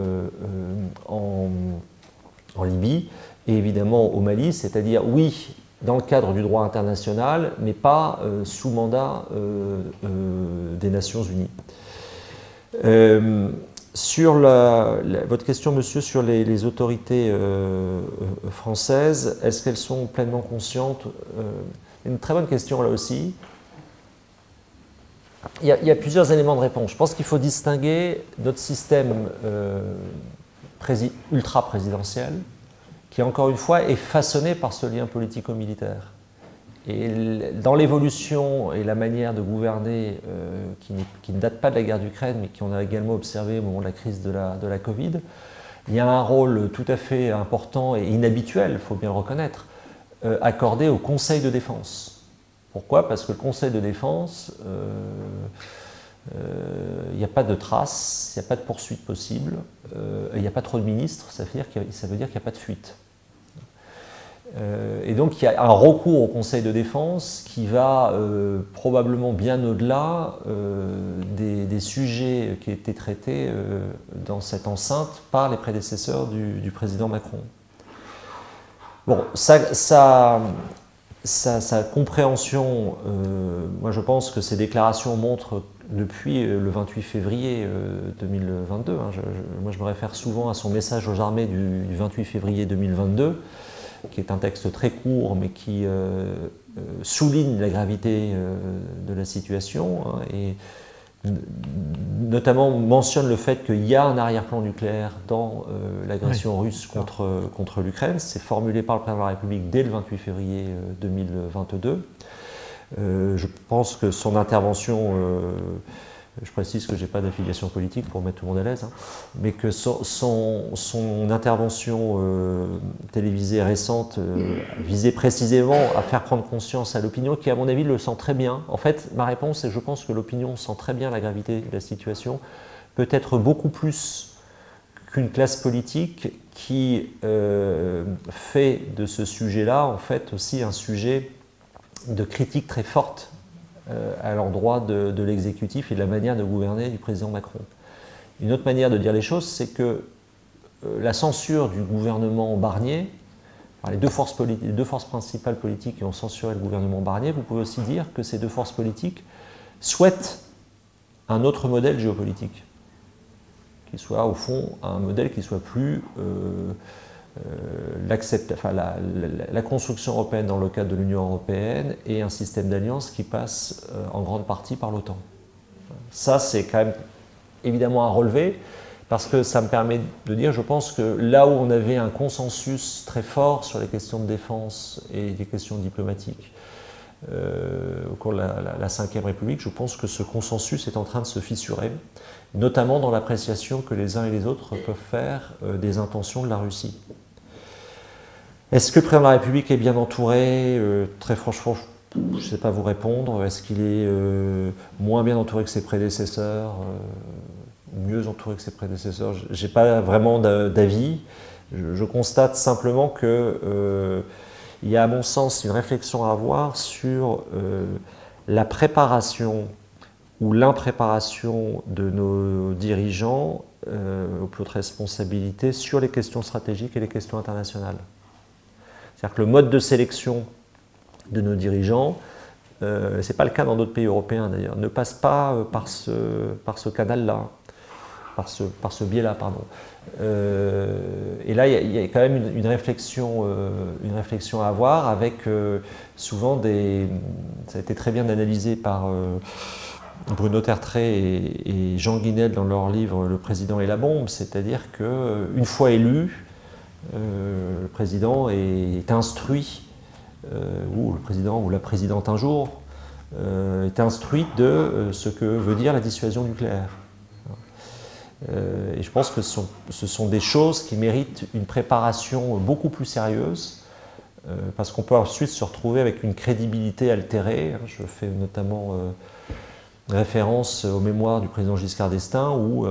en Libye et évidemment au Mali, c'est-à-dire oui, dans le cadre du droit international, mais pas sous mandat des Nations Unies. Sur votre question, monsieur, sur les autorités françaises, est-ce qu'elles sont pleinement conscientes? Une très bonne question là aussi. il y a plusieurs éléments de réponse. Je pense qu'il faut distinguer notre système ultra-présidentiel, qui encore une fois est façonné par ce lien politico-militaire. Et dans l'évolution et la manière de gouverner qui ne date pas de la guerre d'Ukraine, mais qu'on a également observé au moment de la crise de la Covid, il y a un rôle tout à fait important et inhabituel, il faut bien le reconnaître, accordé au Conseil de défense. Pourquoi? Parce que le Conseil de défense, il n'y a pas de traces, il n'y a pas de poursuite possible, il n'y a pas trop de ministres, ça veut dire qu'il n'y a pas de fuite. Et donc il y a un recours au Conseil de défense qui va probablement bien au-delà des sujets qui étaient traités dans cette enceinte par les prédécesseurs du président Macron. Bon, sa compréhension, moi je pense que ces déclarations montrent depuis le 28 février 2022, moi je me réfère souvent à son message aux armées du 28 février 2022, qui est un texte très court, mais qui souligne la gravité de la situation, et notamment mentionne le fait qu'il y a un arrière-plan nucléaire dans l'agression russe contre l'Ukraine. C'est formulé par le président de la République dès le 28 février 2022. Je pense que son intervention... je précise que je n'ai pas d'affiliation politique pour mettre tout le monde à l'aise, mais que son intervention télévisée récente visait précisément à faire prendre conscience à l'opinion qui, à mon avis, le sent très bien. En fait, ma réponse est que je pense que l'opinion sent très bien la gravité de la situation, peut-être beaucoup plus qu'une classe politique qui fait de ce sujet-là, en fait, aussi un sujet de critique très forte à l'endroit de l'exécutif et de la manière de gouverner du président Macron. Une autre manière de dire les choses, c'est que la censure du gouvernement Barnier, les deux forces principales politiques qui ont censuré le gouvernement Barnier, vous pouvez aussi dire que ces deux forces politiques souhaitent un autre modèle géopolitique, qui soit au fond un modèle qui soit plus... la construction européenne dans le cadre de l'Union européenne et un système d'alliance qui passe en grande partie par l'OTAN. Ça, c'est quand même évidemment à relever, parce que ça me permet de dire, je pense que là où on avait un consensus très fort sur les questions de défense et des questions diplomatiques au cours de la Ve République, je pense que ce consensus est en train de se fissurer, notamment dans l'appréciation que les uns et les autres peuvent faire des intentions de la Russie. Est-ce que le président de la République est bien entouré? Très franchement, je ne sais pas vous répondre. Est-ce qu'il est moins bien entouré que ses prédécesseurs, mieux entouré que ses prédécesseurs? Je n'ai pas vraiment d'avis. Je constate simplement qu'il y a, à mon sens, une réflexion à avoir sur la préparation ou l'impréparation de nos dirigeants aux plus hautes responsabilités sur les questions stratégiques et les questions internationales. C'est-à-dire que le mode de sélection de nos dirigeants, ce n'est pas le cas dans d'autres pays européens d'ailleurs, ne passe pas par ce canal-là, par ce biais-là, pardon. Et là, il y a quand même une réflexion à avoir avec souvent ça a été très bien analysé par Bruno Tertrais et Jean Guinel dans leur livre « Le président et la bombe », c'est-à-dire qu'une fois élu, le président est instruit, ou le président ou la présidente un jour, est instruite de ce que veut dire la dissuasion nucléaire. Et je pense que ce sont des choses qui méritent une préparation beaucoup plus sérieuse, parce qu'on peut ensuite se retrouver avec une crédibilité altérée. Je fais notamment référence aux mémoires du président Giscard d'Estaing, où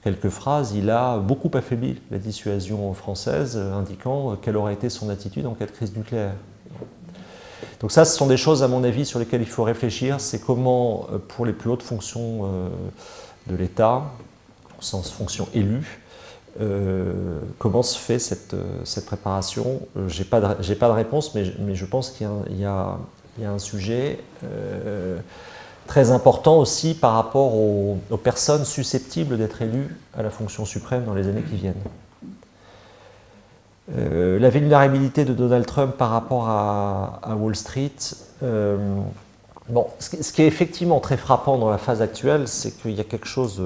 quelques phrases, il a beaucoup affaibli la dissuasion française, indiquant quelle aurait été son attitude en cas de crise nucléaire. Donc ça, ce sont des choses, à mon avis, sur lesquelles il faut réfléchir. C'est comment, pour les plus hautes fonctions de l'État, au sens fonction élue, comment se fait cette préparation. J'ai pas de réponse, mais je pense qu'il y a un sujet très important aussi par rapport aux personnes susceptibles d'être élues à la fonction suprême dans les années qui viennent. La vulnérabilité de Donald Trump par rapport à Wall Street, Bon, ce qui est effectivement très frappant dans la phase actuelle, c'est qu'il y a quelque chose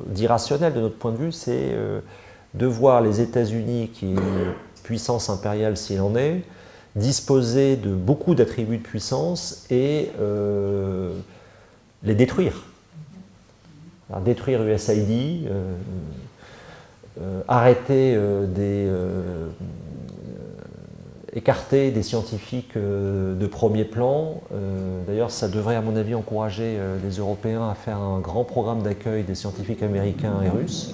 d'irrationnel de notre point de vue, c'est de voir les États-Unis, qui est une puissance impériale s'il en est, disposer de beaucoup d'attributs de puissance et les détruire. Alors, détruire USAID, arrêter écarter des scientifiques de premier plan. D'ailleurs, ça devrait, à mon avis, encourager les Européens à faire un grand programme d'accueil des scientifiques américains et russes,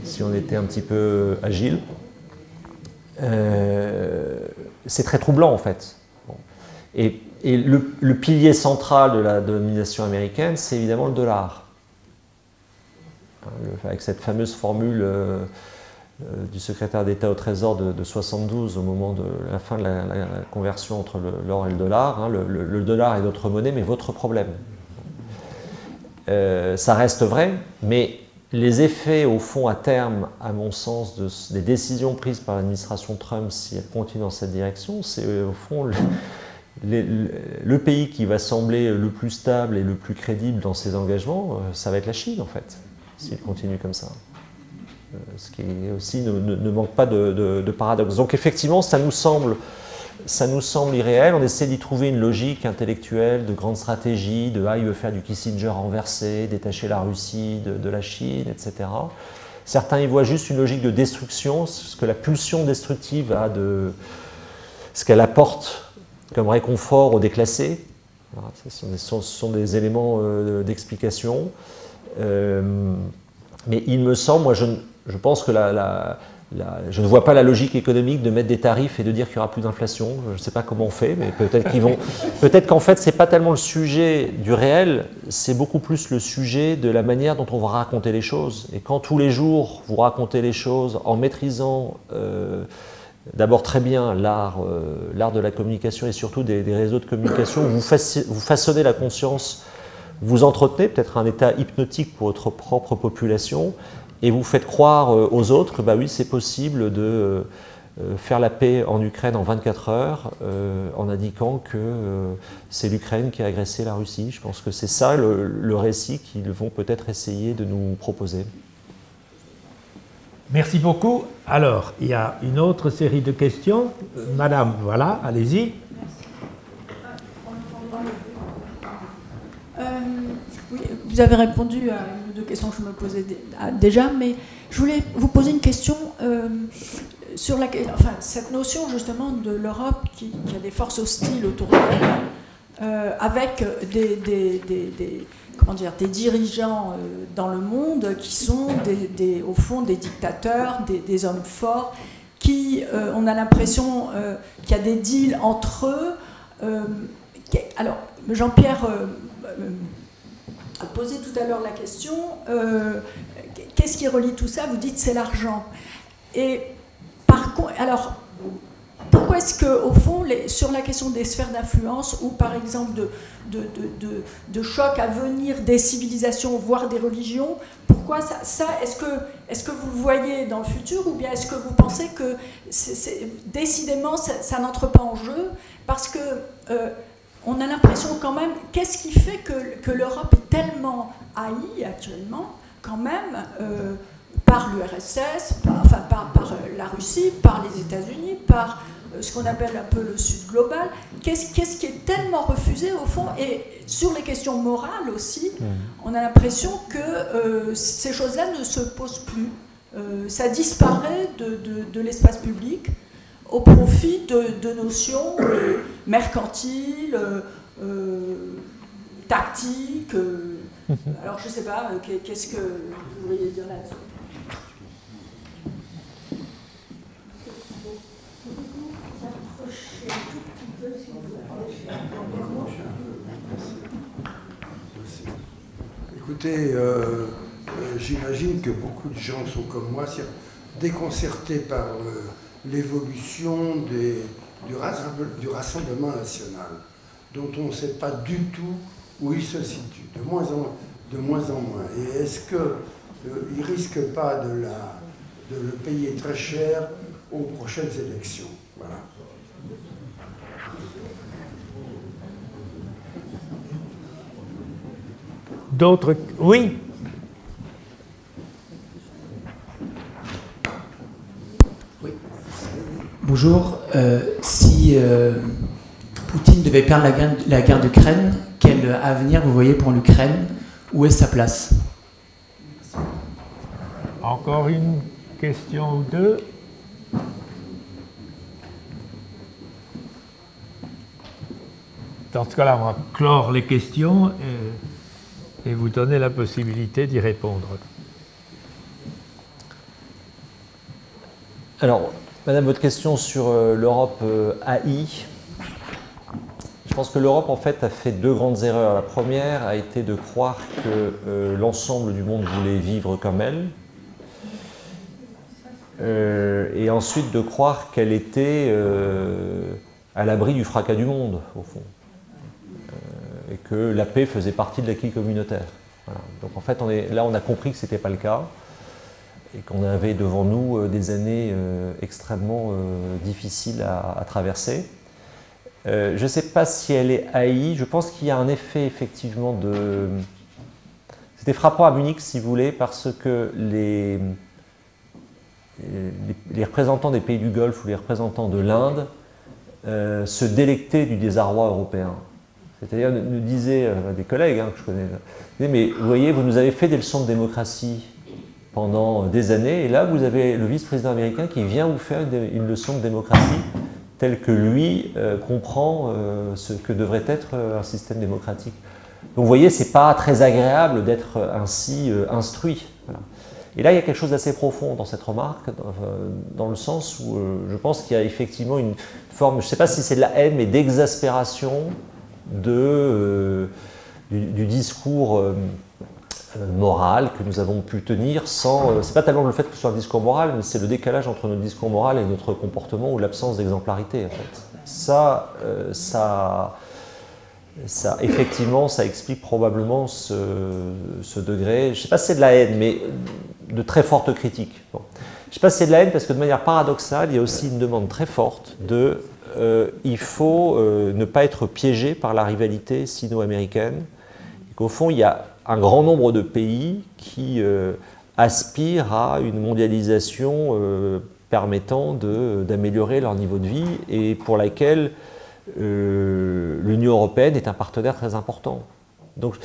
si on était un petit peu agile. C'est très troublant, en fait. Bon. Et le pilier central de la domination américaine, c'est évidemment le dollar. Avec cette fameuse formule du secrétaire d'État au Trésor de 72, au moment de la fin de la conversion entre l'or et le dollar. Le dollar est notre monnaie, mais votre problème. Ça reste vrai, mais les effets, au fond, à terme, à mon sens, des décisions prises par l'administration Trump, si elle continue dans cette direction, c'est au fond le pays qui va sembler le plus stable et le plus crédible dans ses engagements, ça va être la Chine, en fait, s'il continue comme ça. Ce qui aussi ne manque pas de paradoxe. Donc effectivement, ça nous semble irréel. On essaie d'y trouver une logique intellectuelle, de grande stratégie, il veut faire du Kissinger renversé, détacher la Russie de la Chine, etc. Certains y voient juste une logique de destruction, ce que la pulsion destructive a ce qu'elle apporte comme réconfort aux déclassés. Voilà, ce sont des éléments d'explication. Mais il me semble, moi je pense que je ne vois pas la logique économique de mettre des tarifs et de dire qu'il n'y aura plus d'inflation. Je ne sais pas comment on fait, mais peut-être qu'en fait, ce n'est pas tellement le sujet du réel, c'est beaucoup plus le sujet de la manière dont on va raconter les choses. Et quand tous les jours, vous racontez les choses en maîtrisant d'abord très bien l'art de la communication et surtout des réseaux de communication, vous façonnez la conscience, vous entretenez peut-être un état hypnotique pour votre propre population, et vous faites croire aux autres que bah oui, c'est possible de faire la paix en Ukraine en 24 heures en indiquant que c'est l'Ukraine qui a agressé la Russie. Je pense que c'est ça le récit qu'ils vont peut-être essayer de nous proposer. Merci beaucoup. Alors, il y a une autre série de questions. Madame, voilà, allez-y. Oui, vous avez répondu à une ou deux questions que je me posais déjà, mais je voulais vous poser une question sur cette notion justement de l'Europe qui a des forces hostiles autour d'elle, avec des dirigeants dans le monde qui sont au fond des dictateurs, des hommes forts, qui, on a l'impression qu'il y a des deals entre eux. Alors, Jean-Pierre a posé tout à l'heure la question, qu'est-ce qui relie tout ça? Vous dites c'est l'argent. Et par contre, alors, pourquoi est-ce qu'au fond, sur la question des sphères d'influence, ou par exemple de choc à venir des civilisations, voire des religions, pourquoi ça est-ce que vous le voyez dans le futur, ou bien est-ce que vous pensez que décidément ça n'entre pas en jeu? Parce que on a l'impression quand même, qu'est-ce qui fait que l'Europe est tellement haïe actuellement, quand même, par l'URSS, par la Russie, par les États-Unis, par ce qu'on appelle un peu le Sud global. Qu'est-ce qui est tellement refusé au fond? Et sur les questions morales aussi, on a l'impression que ces choses-là ne se posent plus. Ça disparaît de l'espace public au profit de notions mercantiles, tactiques. Alors je ne sais pas, qu'est-ce que vous voudriez dire là-dessus? Écoutez, j'imagine que beaucoup de gens sont comme moi, déconcertés par l'évolution du Rassemblement national, dont on ne sait pas du tout où il se situe, de moins en moins. Et est-ce qu'il ne risque pas de le payer très cher aux prochaines élections? Voilà. D'autres... Oui. Bonjour. Si Poutine devait perdre la guerre d'Ukraine, quel avenir vous voyez pour l'Ukraine? Où est sa place? Encore une question ou deux. Dans ce cas-là, on va clore les questions et vous donner la possibilité d'y répondre. Alors, Madame, votre question sur l'Europe AI, je pense que l'Europe, en fait, a fait deux grandes erreurs. La première a été de croire que l'ensemble du monde voulait vivre comme elle, et ensuite de croire qu'elle était à l'abri du fracas du monde, au fond, et que la paix faisait partie de l'acquis communautaire. Voilà. Donc en fait, on a compris que ce n'était pas le cas, et qu'on avait devant nous des années extrêmement difficiles à traverser. Je ne sais pas si elle est AI, je pense qu'il y a un effet effectivement de... C'était frappant à Munich, si vous voulez, parce que les représentants des pays du Golfe ou les représentants de l'Inde se délectaient du désarroi européen. C'est-à-dire, nous disaient des collègues que je connais, mais vous voyez, vous nous avez fait des leçons de démocratie pendant des années, et là vous avez le vice-président américain qui vient vous faire une leçon de démocratie telle que lui comprend ce que devrait être un système démocratique. Donc vous voyez, c'est pas très agréable d'être ainsi instruit. Voilà. Et là, il y a quelque chose d'assez profond dans cette remarque, dans le sens où je pense qu'il y a effectivement une forme, je ne sais pas si c'est de la haine, mais d'exaspération du discours moral que nous avons pu tenir sans... c'est pas tellement le fait que ce soit un discours moral, mais c'est le décalage entre notre discours moral et notre comportement ou l'absence d'exemplarité, en fait. Ça, effectivement, ça explique probablement ce degré, je ne sais pas si c'est de la haine, mais de très forte critique. Bon. Je ne sais pas si c'est de la haine parce que de manière paradoxale, il y a aussi une demande très forte de il faut ne pas être piégé par la rivalité sino-américaine. Qu'au fond, il y a un grand nombre de pays qui aspirent à une mondialisation permettant d'améliorer leur niveau de vie et pour laquelle l'Union européenne est un partenaire très important. Donc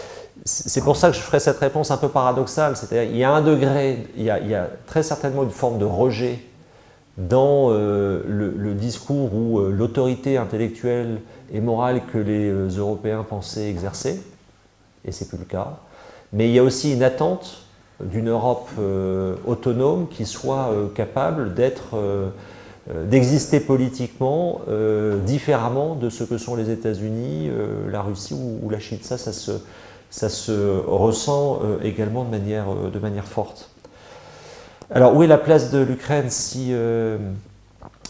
c'est pour ça que je ferai cette réponse un peu paradoxale, c'est-à-dire il y a un degré, il y a très certainement une forme de rejet dans le discours ou l'autorité intellectuelle et morale que les Européens pensaient exercer, et c'est plus le cas. Mais il y a aussi une attente d'une Europe autonome qui soit capable d'exister politiquement différemment de ce que sont les États-Unis, la Russie ou la Chine. Ça se ressent également de manière forte. Alors, où est la place de l'Ukraine si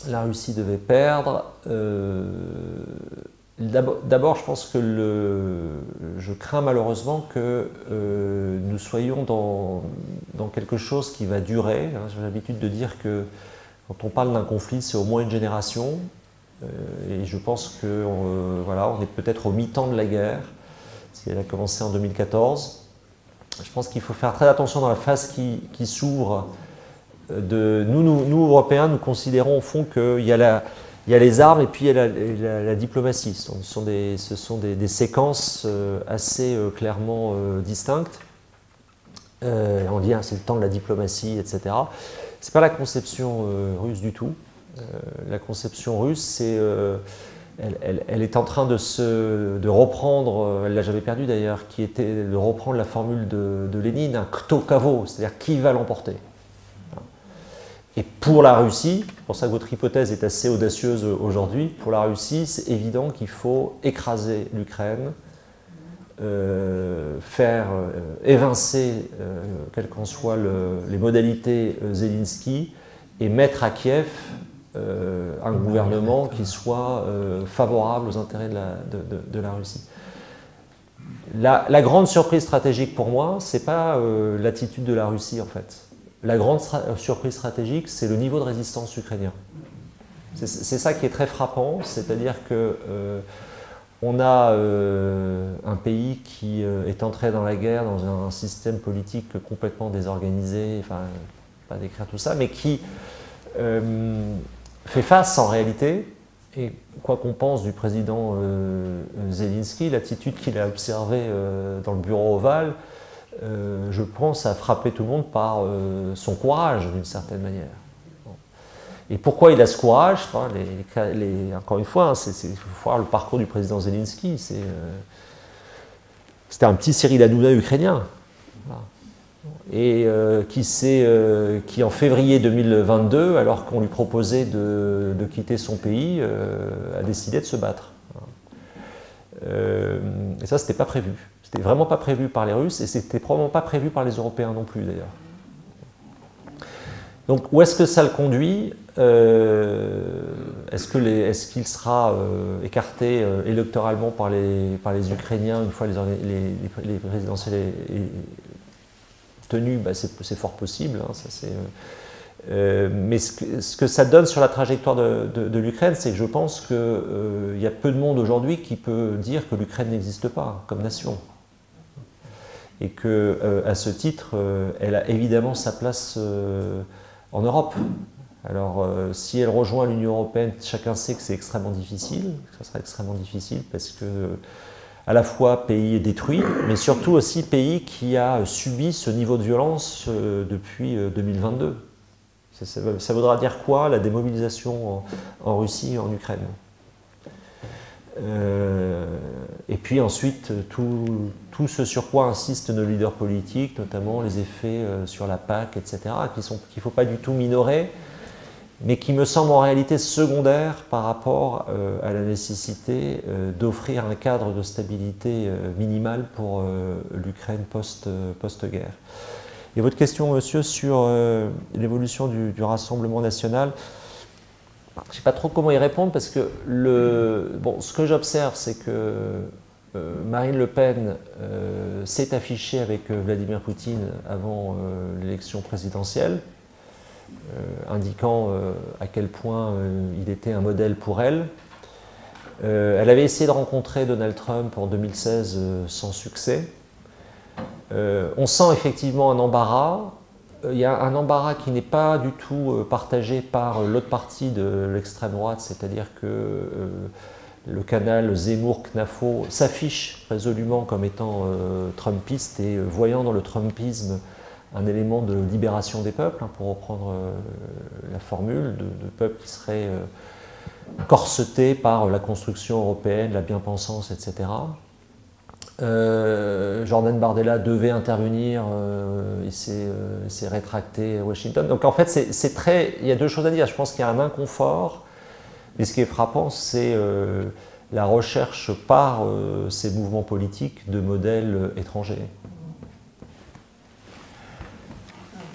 la Russie devait perdre? D'abord, je pense que je crains malheureusement que nous soyons dans quelque chose qui va durer. J'ai l'habitude de dire que quand on parle d'un conflit, c'est au moins une génération. Et je pense qu'on voilà, on est peut-être au mi-temps de la guerre, si elle a commencé en 2014. Je pense qu'il faut faire très attention dans la phase qui s'ouvre. Nous, Européens, nous considérons au fond qu'il y a les armes et puis il y a la diplomatie. Ce sont des séquences assez clairement distinctes. On dit c'est le temps de la diplomatie, etc. Ce n'est pas la conception russe du tout. La conception russe, elle est en train de reprendre, elle ne l'a jamais perdu d'ailleurs, qui était de reprendre la formule de Lénine, un kto kavo, c'est-à-dire qui va l'emporter. Et pour la Russie, c'est pour ça que votre hypothèse est assez audacieuse aujourd'hui, pour la Russie, c'est évident qu'il faut écraser l'Ukraine, faire évincer, quelles qu'en soient les modalités Zelensky, et mettre à Kiev un gouvernement qui soit favorable aux intérêts de la Russie. La grande surprise stratégique pour moi, ce n'est pas l'attitude de la Russie en fait. La grande surprise stratégique, c'est le niveau de résistance ukrainien. C'est ça qui est très frappant, c'est-à-dire que On a un pays qui est entré dans la guerre dans un système politique complètement désorganisé, enfin, pas décrire tout ça, mais qui fait face en réalité, et quoi qu'on pense du président Zelensky, l'attitude qu'il a observée dans le bureau ovale, je pense, a frappé tout le monde par son courage d'une certaine manière. Et pourquoi il a ce courage? Encore une fois, il faut voir le parcours du président Zelensky. C'était un petit Cyril Hanouna ukrainien. Voilà. Et qui en février 2022, alors qu'on lui proposait de quitter son pays, a décidé de se battre. Et ça, c'était pas prévu. C'était vraiment pas prévu par les Russes, et c'était probablement pas prévu par les Européens non plus, d'ailleurs. Donc, où est-ce que ça le conduit? Est-ce qu'il sera écarté électoralement par les Ukrainiens une fois les présidentielles tenues? C'est fort possible. Hein, ça, mais ce que ça donne sur la trajectoire de l'Ukraine, c'est que je pense qu'il y a peu de monde aujourd'hui qui peut dire que l'Ukraine n'existe pas comme nation. Et qu'à ce titre, elle a évidemment sa place en Europe. Alors, si elle rejoint l'Union européenne, chacun sait que c'est extrêmement difficile, que ça sera extrêmement difficile parce que, à la fois, pays détruit, mais surtout aussi pays qui a subi ce niveau de violence depuis 2022. Ça voudra dire quoi, la démobilisation en Russie et en Ukraine? Et puis ensuite, tout ce sur quoi insistent nos leaders politiques, notamment les effets sur la PAC, etc., qu'il ne faut pas du tout minorer, mais qui me semblent en réalité secondaires par rapport à la nécessité d'offrir un cadre de stabilité minimal pour l'Ukraine post-guerre. Et votre question, monsieur, sur l'évolution du Rassemblement national, je ne sais pas trop comment y répondre parce que ce que j'observe, c'est que Marine Le Pen s'est affichée avec Vladimir Poutine avant l'élection présidentielle, indiquant à quel point il était un modèle pour elle. Elle avait essayé de rencontrer Donald Trump en 2016 sans succès. On sent effectivement un embarras. Il y a un embarras qui n'est pas du tout partagé par l'autre partie de l'extrême droite, c'est-à-dire que le canal Zemmour-Knafo s'affiche résolument comme étant trumpiste et voyant dans le trumpisme un élément de libération des peuples, hein, pour reprendre la formule, de peuples qui seraient corsetés par la construction européenne, la bien-pensance, etc. Jordan Bardella devait intervenir, il s'est rétracté à Washington. Donc en fait, il y a deux choses à dire. Je pense qu'il y a un inconfort, mais ce qui est frappant, c'est la recherche par ces mouvements politiques de modèles étrangers.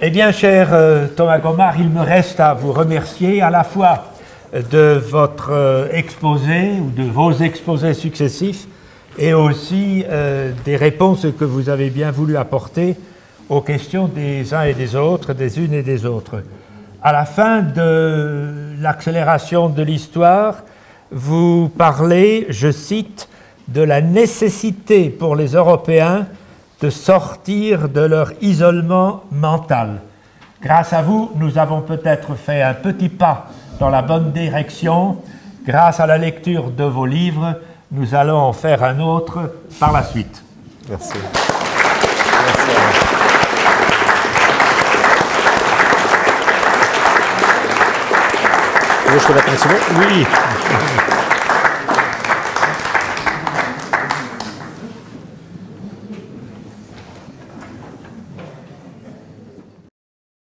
Eh bien, cher Thomas Gomard, il me reste à vous remercier à la fois de votre exposé ou de vos exposés successifs et aussi des réponses que vous avez bien voulu apporter aux questions des uns et des autres, des unes et des autres. À la fin de l'accélération de l'histoire, vous parlez, je cite, de la nécessité pour les Européens de sortir de leur isolement mental. Grâce à vous, nous avons peut-être fait un petit pas dans la bonne direction. Grâce à la lecture de vos livres, nous allons en faire un autre par la suite. Merci. Vous voulez que je la continue? Oui.